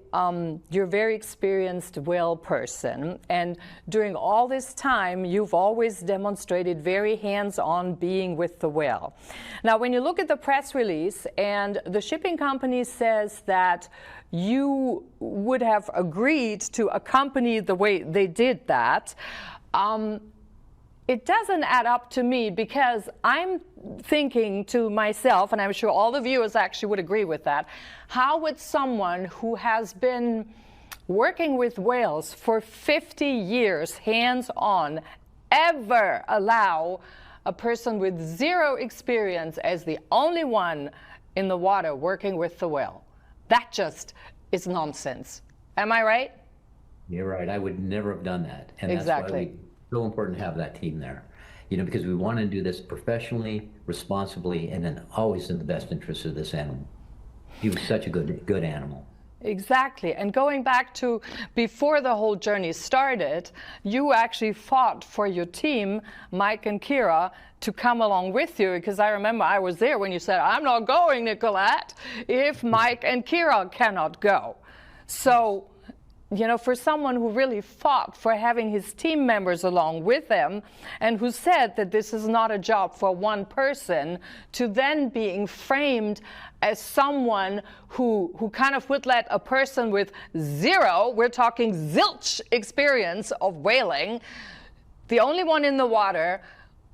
you're a very experienced whale person, and during all this time, you've always demonstrated very hands-on being with the whale. Now, when you look at the press release, and the shipping company says that you would have agreed to accompany the way they did that, it doesn't add up to me, because I'm thinking to myself, and I'm sure all the viewers actually would agree with that, how would someone who has been working with whales for 50 years hands-on ever allow a person with zero experience as the only one in the water working with the whale? That just is nonsense. Am I right? You're right. I would never have done that. And Exactly. That's why so important to have that team there, because we want to do this professionally, responsibly, and then always in the best interest of this animal. He was such a good animal. Exactly. And going back to before the whole journey started, you actually fought for your team, Mike and Kira, to come along with you, because I remember I was there when you said, I'm not going, Nicolette, if Mike and Kira cannot go. So, for someone who really fought for having his team members along with him, and who said that this is not a job for one person, to then being framed as someone who kind of would let a person with zero, we're talking zilch experience of whaling, the only one in the water,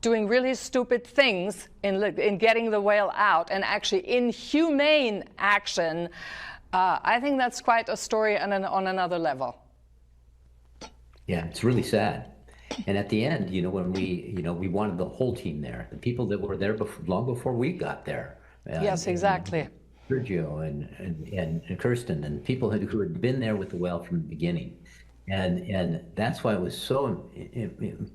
doing really stupid things in getting the whale out, and actually inhumane action. I think that's quite a story on another level. Yeah, it's really sad. And at the end, when we wanted the whole team there, the people that were there long before we got there. Yes, exactly. Sergio and Kirsten and people who had been there with the whale from the beginning. And that's why it was so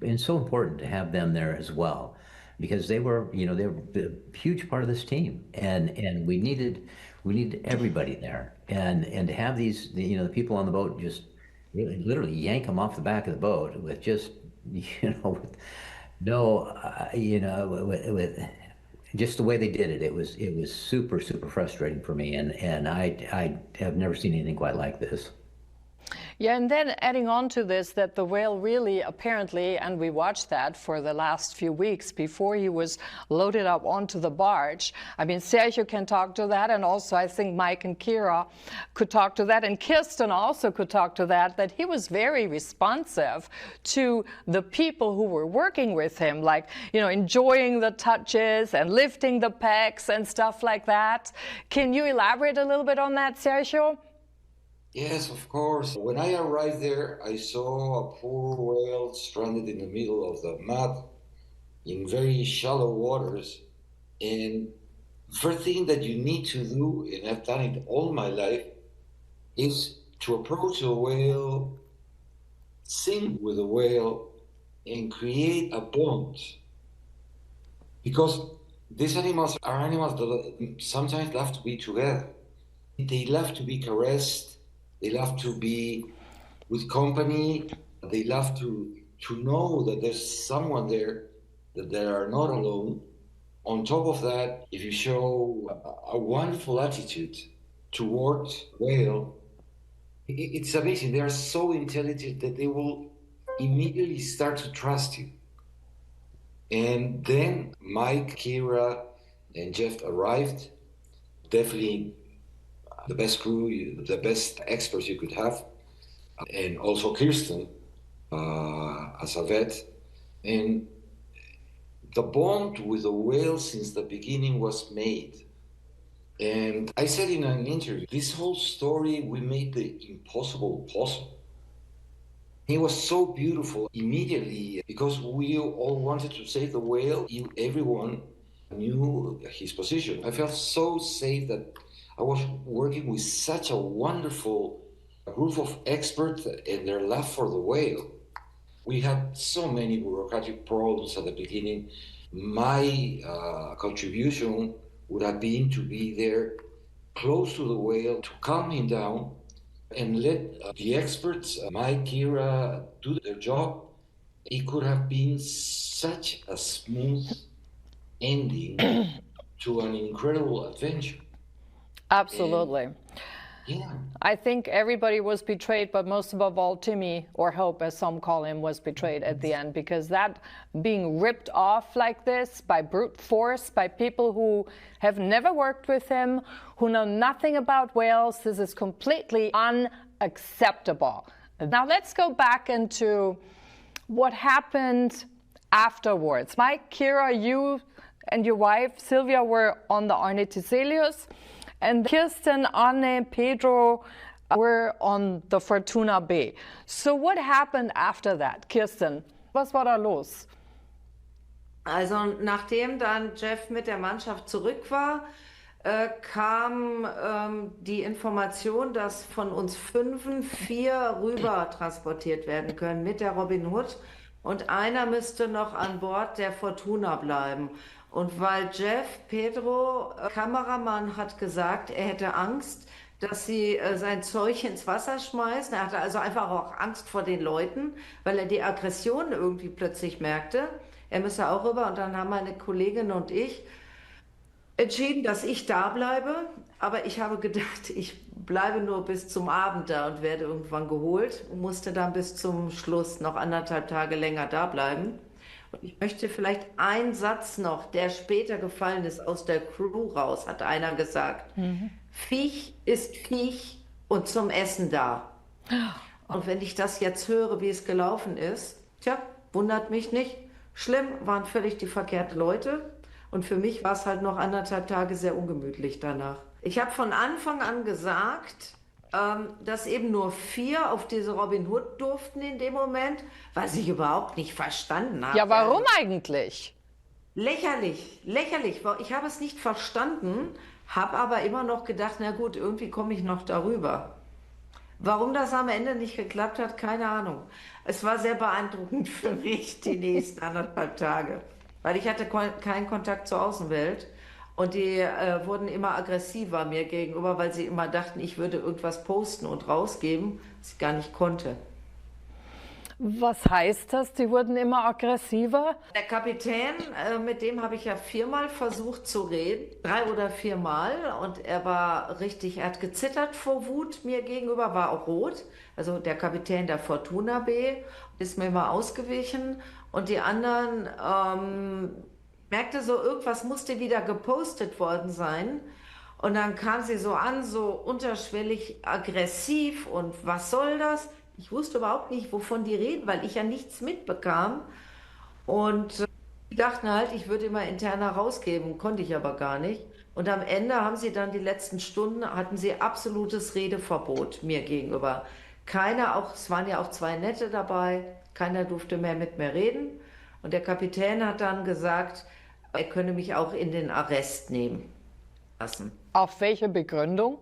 important to have them there as well, because they were a huge part of this team, and we needed everybody there, and to have these the people on the boat just literally yank them off the back of the boat with just with no with just the way they did it. It was super frustrating for me, and I have never seen anything quite like this. Yeah, and then adding on to this, that the whale really apparently, and we watched that for the last few weeks before he was loaded up onto the barge. I mean, Sergio can talk to that, and also I think Mike and Kira could talk to that, and Kirsten also could talk to that he was very responsive to the people who were working with him, like, enjoying the touches and lifting the pecs and stuff like that. Can you elaborate a little bit on that, Sergio? Yes, of course. When I arrived there, I saw a poor whale stranded in the middle of the mud in very shallow waters. And the first thing that you need to do, and I've done it all my life, is to approach a whale, sing with a whale, and create a bond. Because these animals are animals that sometimes love to be together. They love to be caressed. They love to be with company. They love to know that there's someone there, that they are not alone. On top of that, if you show a wonderful attitude towards whale, it's amazing. They are so intelligent that they will immediately start to trust you. And then Mike, Kira, and Jeff arrived. Definitely the best crew, the best experts you could have. and also Kirsten as a vet. And the bond with the whale since the beginning was made. And I said in an interview, this whole story, we made the impossible possible. It was so beautiful immediately because we all wanted to save the whale. Everyone knew his position. I felt so safe that I was working with such a wonderful group of experts and their love for the whale. We had so many bureaucratic problems at the beginning. My contribution would have been to be there close to the whale, to calm him down and let the experts, Mike, Kira, do their job. It could have been such a smooth ending to an incredible adventure. Absolutely. Yeah. I think everybody was betrayed, but most above all, Timmy, or Hope, as some call him, was betrayed at the end, because that being ripped off like this by brute force, by people who have never worked with him, who know nothing about whales, this is completely unacceptable. Now let's go back into what happened afterwards. Mike, Kira, you and your wife, Sylvia, were on the Arne Tiselius. And Kirsten, Arne, Pedro were on the Fortuna B. So what happened after that? Kirsten, was war da los? Also nachdem dann Jeff mit der Mannschaft zurück war, kam die Information, dass von uns 4 rüber transportiert werden können mit der Robin Hood und einer müsste noch an Bord der Fortuna bleiben. Und weil Jeff, Pedro, Kameramann, hat gesagt, er hätte Angst, dass sie sein Zeug ins Wasser schmeißen. Er hatte also einfach auch Angst vor den Leuten, weil er die Aggression irgendwie plötzlich merkte. Er müsse auch rüber. Und dann haben meine Kollegin und ich entschieden, dass ich da bleibe. Aber ich habe gedacht, ich bleibe nur bis zum Abend da und werde irgendwann geholt und musste dann bis zum Schluss noch 1,5 Tage länger da bleiben. Und ich möchte vielleicht einen Satz noch, der später gefallen ist, aus der Crew raus, hat einer gesagt. Viech ist Viech und zum Essen da. Und wenn ich das jetzt höre, wie es gelaufen ist, tja, wundert mich nicht. Schlimm, waren völlig die verkehrten Leute. Und für mich war es halt noch 1,5 Tage sehr ungemütlich danach. Ich habe von Anfang an gesagt, dass eben nur 4 auf diese Robin Hood durften in dem Moment, was ich überhaupt nicht verstanden habe. Ja, warum eigentlich? Lächerlich, lächerlich. Ich habe es nicht verstanden, habe aber immer noch gedacht, na gut, irgendwie komme ich noch darüber. Warum das am Ende nicht geklappt hat, keine Ahnung. Es war sehr beeindruckend für mich die nächsten 1,5 Tage, weil ich hatte keinen Kontakt zur Außenwelt. Und die wurden immer aggressiver mir gegenüber, weil sie immer dachten, ich würde irgendwas posten und rausgeben, was ich gar nicht konnte. Was heißt das? Die wurden immer aggressiver? Der Kapitän, mit dem habe ich ja 4-mal versucht zu reden, 3 oder 4-mal. Und er war richtig, er hat gezittert vor Wut mir gegenüber, war auch rot. Also der Kapitän der Fortuna B ist mir immer ausgewichen. Und die anderen merkte so, irgendwas musste wieder gepostet worden sein. Und dann kam sie so an, so unterschwellig aggressiv und was soll das? Ich wusste überhaupt nicht, wovon die reden, weil ich ja nichts mitbekam. Und die dachten halt, ich würde immer interner rausgeben, konnte ich aber gar nicht. Und am Ende haben sie dann die letzten Stunden, hatten sie absolutes Redeverbot mir gegenüber. Keiner, auch, es waren ja auch 2 Nette dabei, keiner durfte mehr mit mir reden. Und der Kapitän hat dann gesagt, er könne mich auch in den Arrest nehmen lassen. Auf welche Begründung?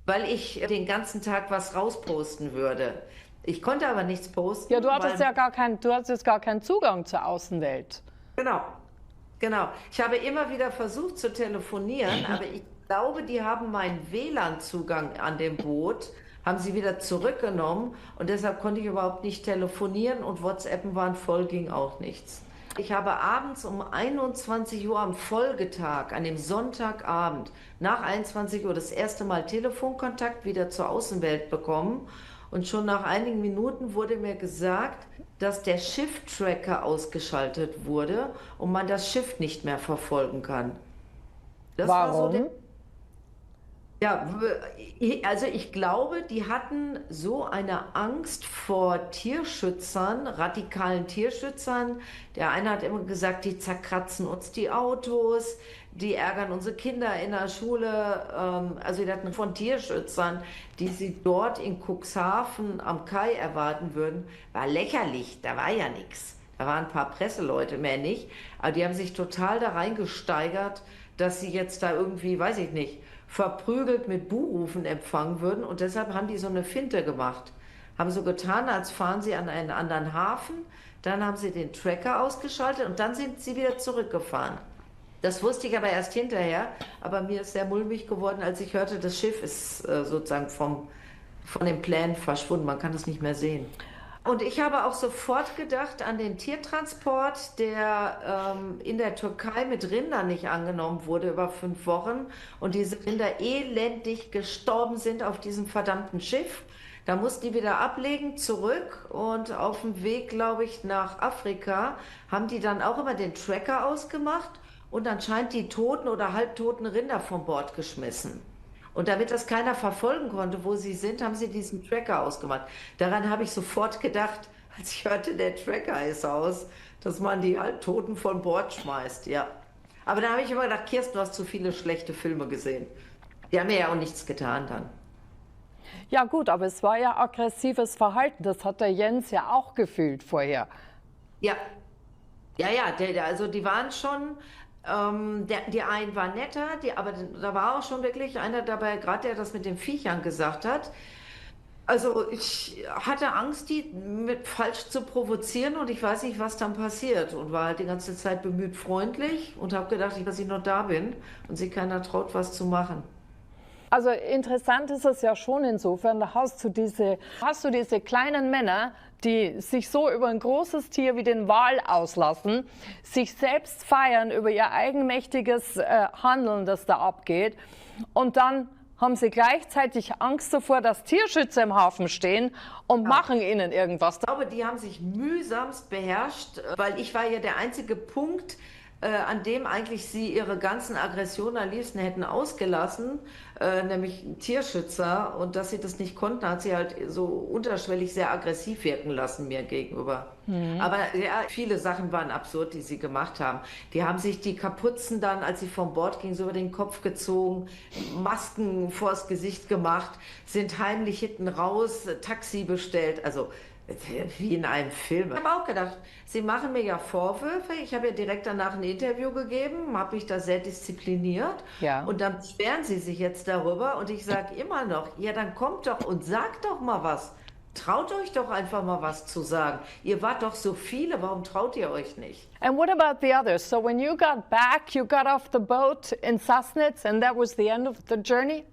Weil ich den ganzen Tag was rausposten würde. Ich konnte aber nichts posten. Ja, du hattest ja gar keinen Zugang zur Außenwelt. Genau, genau. Ich habe immer wieder versucht zu telefonieren, aber ich glaube, die haben meinen WLAN-Zugang an dem Boot, haben sie wieder zurückgenommen und deshalb konnte ich überhaupt nicht telefonieren und WhatsAppen waren voll, ging auch nichts. Ich habe abends um 21 Uhr am Folgetag, an dem Sonntagabend, nach 21 Uhr das erste Mal Telefonkontakt wieder zur Außenwelt bekommen. Und schon nach einigen Minuten wurde mir gesagt, dass der Schiff-Tracker ausgeschaltet wurde und man das Schiff nicht mehr verfolgen kann. Das Warum? War so Ja, also ich glaube, die hatten so eine Angst vor Tierschützern, radikalen Tierschützern. Der eine hat immer gesagt, die zerkratzen uns die Autos, die ärgern unsere Kinder in der Schule. Also die hatten von Tierschützern, die sie dort in Cuxhaven am Kai erwarten würden, war lächerlich, da war ja nichts. Da waren ein paar Presseleute, mehr nicht. Aber die haben sich total da reingesteigert, dass sie jetzt da irgendwie, weiß ich nicht, verprügelt mit Buhrufen empfangen würden. Und deshalb haben die so eine Finte gemacht. Haben so getan, als fahren sie an einen anderen Hafen. Dann haben sie den Tracker ausgeschaltet und dann sind sie wieder zurückgefahren. Das wusste ich aber erst hinterher. Aber mir ist sehr mulmig geworden, als ich hörte, das Schiff ist sozusagen von den Plänen verschwunden. Man kann es nicht mehr sehen. Und ich habe auch sofort gedacht an den Tiertransport, der in der Türkei mit Rindern nicht angenommen wurde über 5 Wochen und diese Rinder elendig gestorben sind auf diesem verdammten Schiff. Da mussten die wieder ablegen, zurück und auf dem Weg, glaube ich, nach Afrika haben die dann auch immer den Tracker ausgemacht und anscheinend die toten oder halbtoten Rinder vom Bord geschmissen. Und damit das keiner verfolgen konnte, wo sie sind, haben sie diesen Tracker ausgemacht. Daran habe ich sofort gedacht, als ich hörte, der Tracker ist aus, dass man die Halbtoten von Bord schmeißt, ja. Aber da habe ich immer gedacht, Kirsten, du hast zu viele schlechte Filme gesehen. Die haben mir ja auch nichts getan dann. Ja gut, aber es war ja aggressives Verhalten. Das hat der Jens ja auch gefühlt vorher. Ja, also die waren schon... die einen waren netter, aber da war auch schon wirklich einer dabei, gerade der das mit den Viechern gesagt hat. Also ich hatte Angst, die falsch zu provozieren und ich weiß nicht, was dann passiert und war halt die ganze Zeit bemüht freundlich und habe gedacht, dass ich noch da bin und sich keiner traut, was zu machen. Also interessant ist es ja schon insofern, da hast du diese kleinen Männer, die sich so über ein großes Tier wie den Wal auslassen, sich selbst feiern über ihr eigenmächtiges Handeln, das da abgeht. Und dann haben sie gleichzeitig Angst davor, dass Tierschützer im Hafen stehen und machen ihnen irgendwas. Ich glaube, die haben sich mühsamst beherrscht, weil ich war ja der einzige Punkt, an dem eigentlich sie ihre ganzen Aggressionen am liebsten hätten ausgelassen, nämlich Tierschützer. Und dass sie das nicht konnten, hat sie halt so unterschwellig sehr aggressiv wirken lassen mir gegenüber. Aber ja, viele Sachen waren absurd, die sie gemacht haben. Die haben sich die Kapuzen dann, als sie vom Bord gingen, so über den Kopf gezogen, Masken vors Gesicht gemacht, sind heimlich hinten raus, Taxi bestellt, also wie in einem Film. Ich habe auch gedacht, sie machen mir ja Vorwürfe. Ich habe ja direkt danach ein Interview gegeben, habe mich da sehr diszipliniert. Ja. Und dann beschweren sie sich jetzt darüber. Und ich sage immer noch, ja, dann kommt doch und sagt doch mal was. Traut euch doch einfach mal was zu sagen. Ihr wart doch so viele, warum traut ihr euch nicht? And what about the others? So when you got back, you got off the boat in Sassnitz and that was the end of the journey?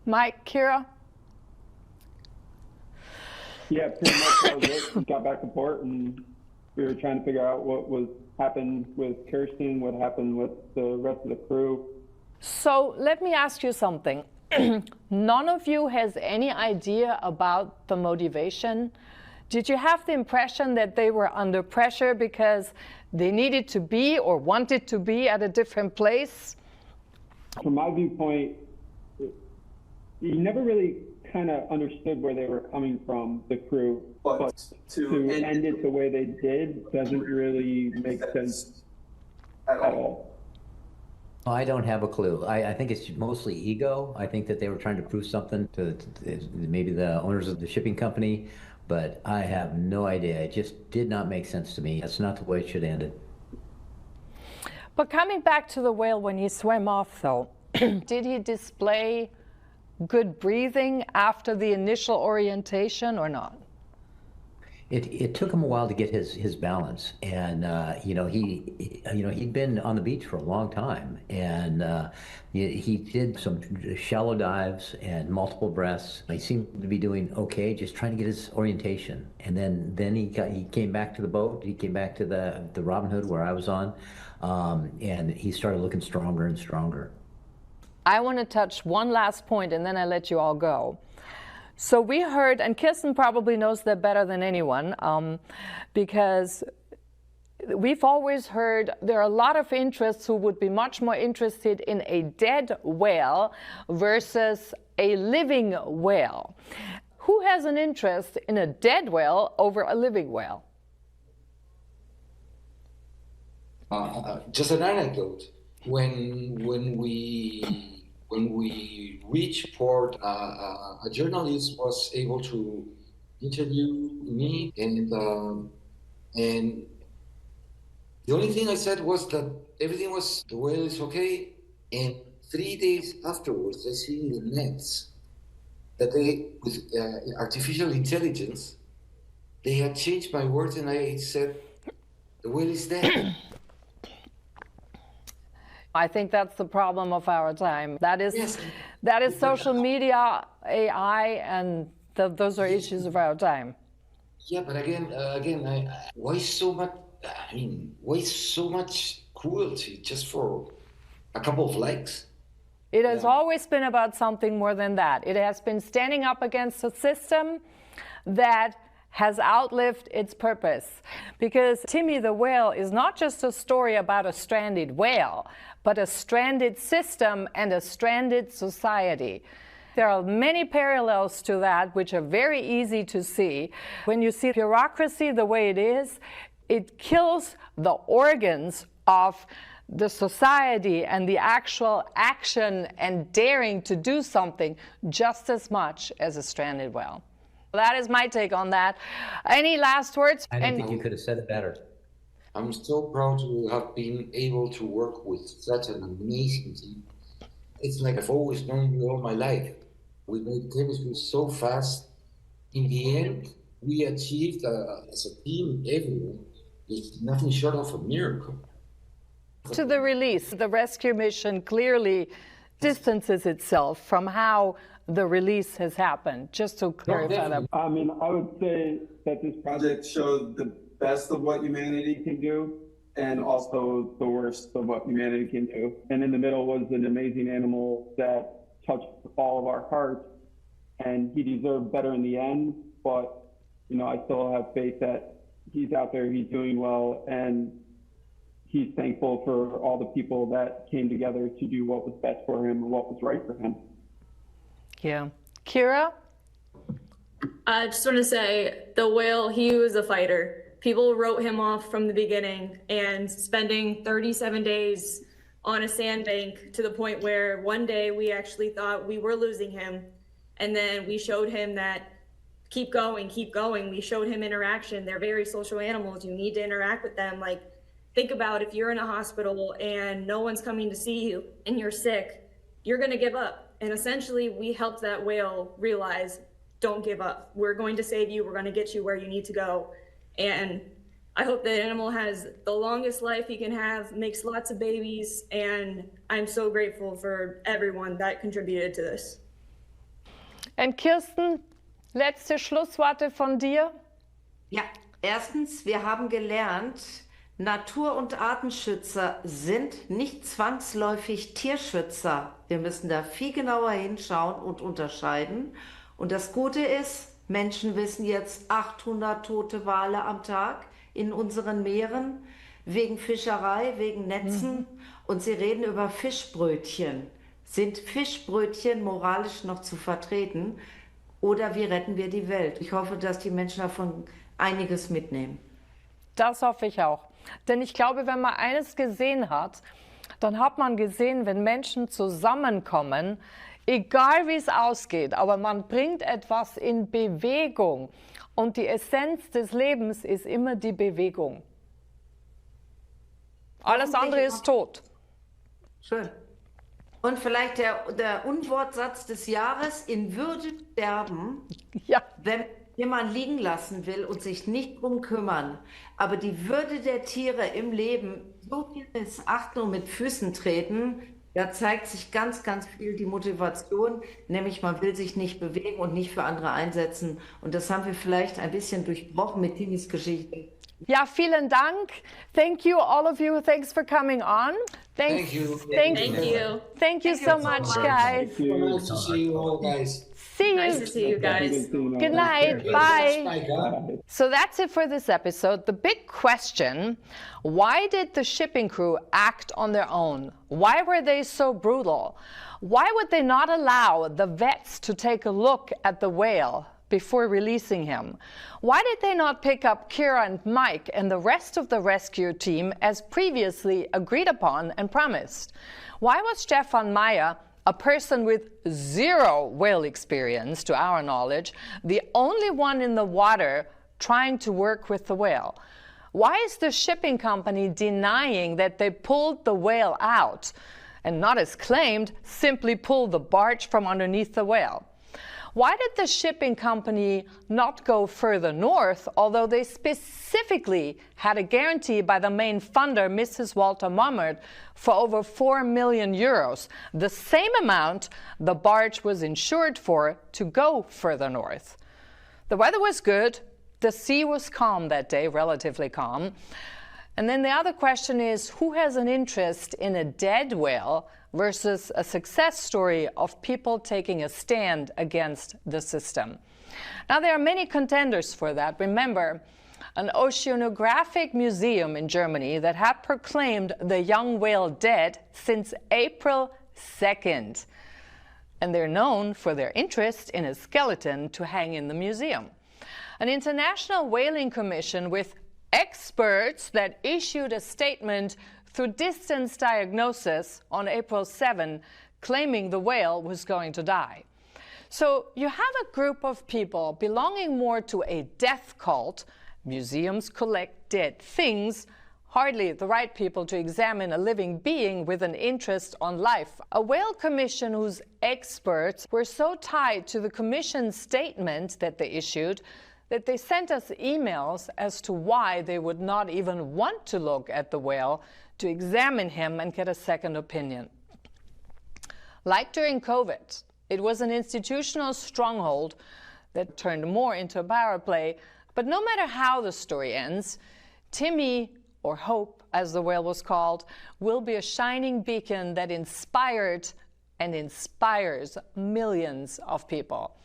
Mike, Kira? Yeah, pretty much that was it. We got back to port and we were trying to figure out what happened with Kirsten, what happened with the rest of the crew. So let me ask you something. None of you has any idea about the motivation. Did you have the impression that they were under pressure because they needed to be or wanted to be at a different place? From my viewpoint, you never really kind of understood where they were coming from, the crew, but to end it the way they did doesn't really make sense at all. I don't have a clue. I think it's mostly ego. I think that they were trying to prove something to maybe the owners of the shipping company, but I have no idea. It just did not make sense to me. That's not the way it should have ended. But coming back to the whale when he swam off, though, did he display good breathing after the initial orientation or not? It took him a while to get his balance, and he'd been on the beach for a long time, and he did some shallow dives and multiple breaths. He seemed to be doing okay, just trying to get his orientation, and then he came back to the boat. He came back to the Robin Hood where I was on, and he started looking stronger and stronger. I want to touch one last point, and then I let you all go. So we heard, and Kirsten probably knows that better than anyone, because we've always heard there are a lot of interests who would be much more interested in a dead whale versus a living whale. Who has an interest in a dead whale over a living whale? Just an anecdote. When we reached port, a journalist was able to interview me, and the only thing I said was that the whale is okay. And 3 days afterwards, I see in the nets that they, with artificial intelligence, they had changed my words, and I said, the whale is dead. I think that's the problem of our time. That is, Yes. that is social media, AI, and those are issues of our time. Yeah, but again, why so much? I mean, why so much cruelty just for a couple of likes? It has always been about something more than that. It has been standing up against a system that has outlived its purpose. Because Timmy the whale is not just a story about a stranded whale, but a stranded system and a stranded society. There are many parallels to that which are very easy to see. When you see bureaucracy the way it is, it kills the organs of the society and the actual action and daring to do something just as much as a stranded whale. That is my take on that. Any last words? I don't think you could have said it better. I'm so proud to have been able to work with such an amazing team. It's like I've always known you all my life. We made chemistry so fast. In the end, we achieved as a team, everyone, it's nothing short of a miracle. To the release, the rescue mission clearly distances itself from how the release has happened, just to clarify that. I mean, I would say that this project showed the best of what humanity can do and also the worst of what humanity can do. And in the middle was an amazing animal that touched all of our hearts, and he deserved better in the end. But, you know, I still have faith that he's out there, he's doing well, and he's thankful for all the people that came together to do what was best for him and what was right for him. Yeah. Kira? I just want to say the whale, he was a fighter. People wrote him off from the beginning, and spending 37 days on a sandbank to the point where one day we actually thought we were losing him. And then we showed him that keep going, keep going. We showed him interaction. They're very social animals. You need to interact with them. Like, think about if you're in a hospital and no one's coming to see you and you're sick, you're going to give up. And essentially, we helped that whale realize, don't give up. We're going to save you. We're going to get you where you need to go. And I hope that animal has the longest life he can have, makes lots of babies. And I'm so grateful for everyone that contributed to this. Und Kirsten, letzte Schlussworte von dir? Ja, erstens, wir haben gelernt, Natur- und Artenschützer sind nicht zwangsläufig Tierschützer. Wir müssen da viel genauer hinschauen und unterscheiden. Und das Gute ist, Menschen wissen jetzt 800 tote Wale am Tag in unseren Meeren wegen Fischerei, wegen Netzen. Und sie reden über Fischbrötchen. Sind Fischbrötchen moralisch noch zu vertreten? Oder wie retten wir die Welt? Ich hoffe, dass die Menschen davon einiges mitnehmen. Das hoffe ich auch. Denn ich glaube, wenn man eines gesehen hat, dann hat man gesehen, wenn Menschen zusammenkommen, egal wie es ausgeht, aber man bringt etwas in Bewegung. Und die Essenz des Lebens ist immer die Bewegung. Alles andere ist tot. Schön. Und vielleicht der Unwortsatz des Jahres: in Würde sterben, Ja. wenn jemand liegen lassen will und sich nicht drum kümmern. Aber die Würde der Tiere im Leben so viel missachten und mit Füßen treten, da zeigt sich ganz, ganz viel die Motivation, nämlich man will sich nicht bewegen und nicht für andere einsetzen. Und das haben wir vielleicht ein bisschen durchbrochen mit Timmys Geschichte. Ja, vielen Dank. Thank you, all of you. Thanks for coming on. Thank you. Thank Thank you. Thank you so much, guys. Nice to see you all, guys. See you. Nice to see you guys. Good night. Bye. Bye. So that's it for this episode. The big question, why did the shipping crew act on their own? Why were they so brutal? Why would they not allow the vets to take a look at the whale before releasing him? Why did they not pick up Kira and Mike and the rest of the rescue team as previously agreed upon and promised? Why was Stefan Meyer, a person with zero whale experience, to our knowledge, the only one in the water trying to work with the whale? Why is the shipping company denying that they pulled the whale out and not, as claimed, simply pulled the barge from underneath the whale? Why did the shipping company not go further north, although they specifically had a guarantee by the main funder, Mrs. Walter Mommert, for over 4 million euros, the same amount the barge was insured for to go further north? The weather was good. The sea was calm that day, relatively calm. And then the other question is, who has an interest in a dead whale versus a success story of people taking a stand against the system? Now, there are many contenders for that. Remember, an oceanographic museum in Germany that had proclaimed the young whale dead since April 2nd. And they're known for their interest in a skeleton to hang in the museum. An international whaling commission with experts that issued a statement through distance diagnosis on April 7, claiming the whale was going to die. So you have a group of people belonging more to a death cult. Museums collect dead things, hardly the right people to examine a living being with an interest on life. A whale commission whose experts were so tied to the commission's statement that they issued that they sent us emails as to why they would not even want to look at the whale, to examine him and get a second opinion. Like during COVID, it was an institutional stronghold that turned more into a power play. But no matter how the story ends, Timmy, or Hope as the whale was called, will be a shining beacon that inspired and inspires millions of people.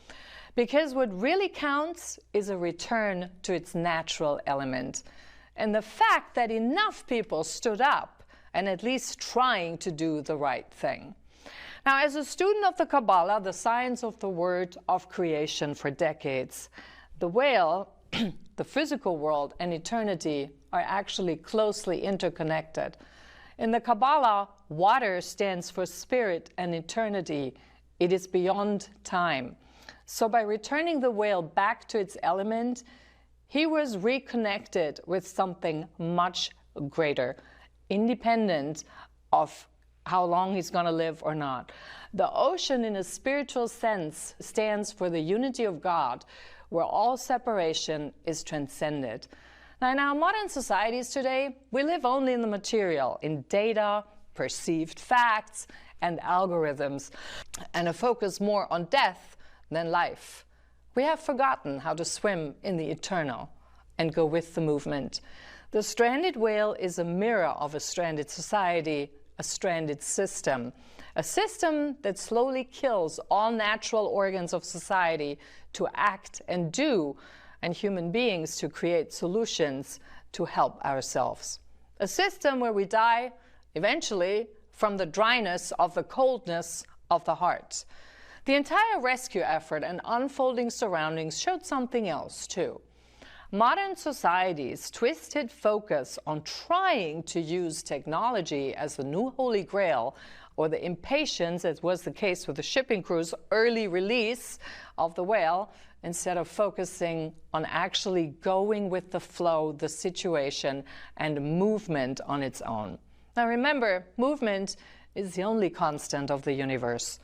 Because what really counts is a return to its natural element. And the fact that enough people stood up and at least trying to do the right thing. Now, as a student of the Kabbalah, the science of the word of creation for decades, the whale, the physical world, and eternity are actually closely interconnected. In the Kabbalah, water stands for spirit and eternity. It is beyond time. So by returning the whale back to its element, he was reconnected with something much greater, independent of how long he's going to live or not. The ocean, in a spiritual sense, stands for the unity of God, where all separation is transcended. Now, in our modern societies today, we live only in the material, in data, perceived facts, and algorithms, and a focus more on death than life. We have forgotten how to swim in the eternal and go with the movement. The stranded whale is a mirror of a stranded society, a stranded system, a system that slowly kills all natural organs of society to act and do, and human beings to create solutions to help ourselves. A system where we die, eventually, from the dryness of the coldness of the heart. The entire rescue effort and unfolding surroundings showed something else, too. Modern society's twisted focus on trying to use technology as the new holy grail, or the impatience, as was the case with the shipping crew's early release of the whale, instead of focusing on actually going with the flow, the situation, and movement on its own. Now remember, movement is the only constant of the universe.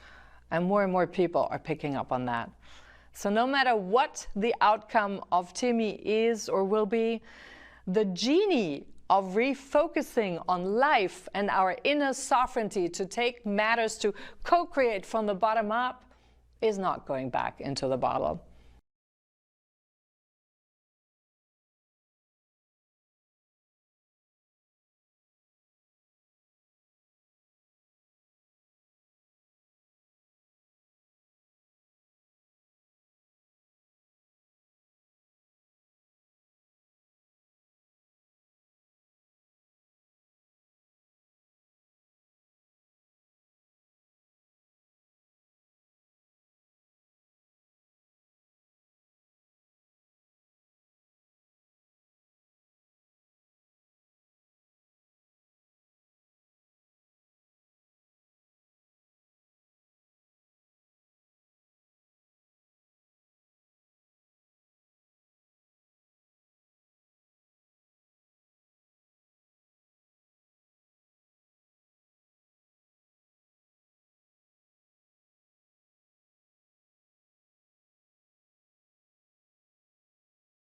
And more people are picking up on that. So no matter what the outcome of Timmy is or will be, the genie of refocusing on life and our inner sovereignty to take matters to co-create from the bottom up is not going back into the bottle.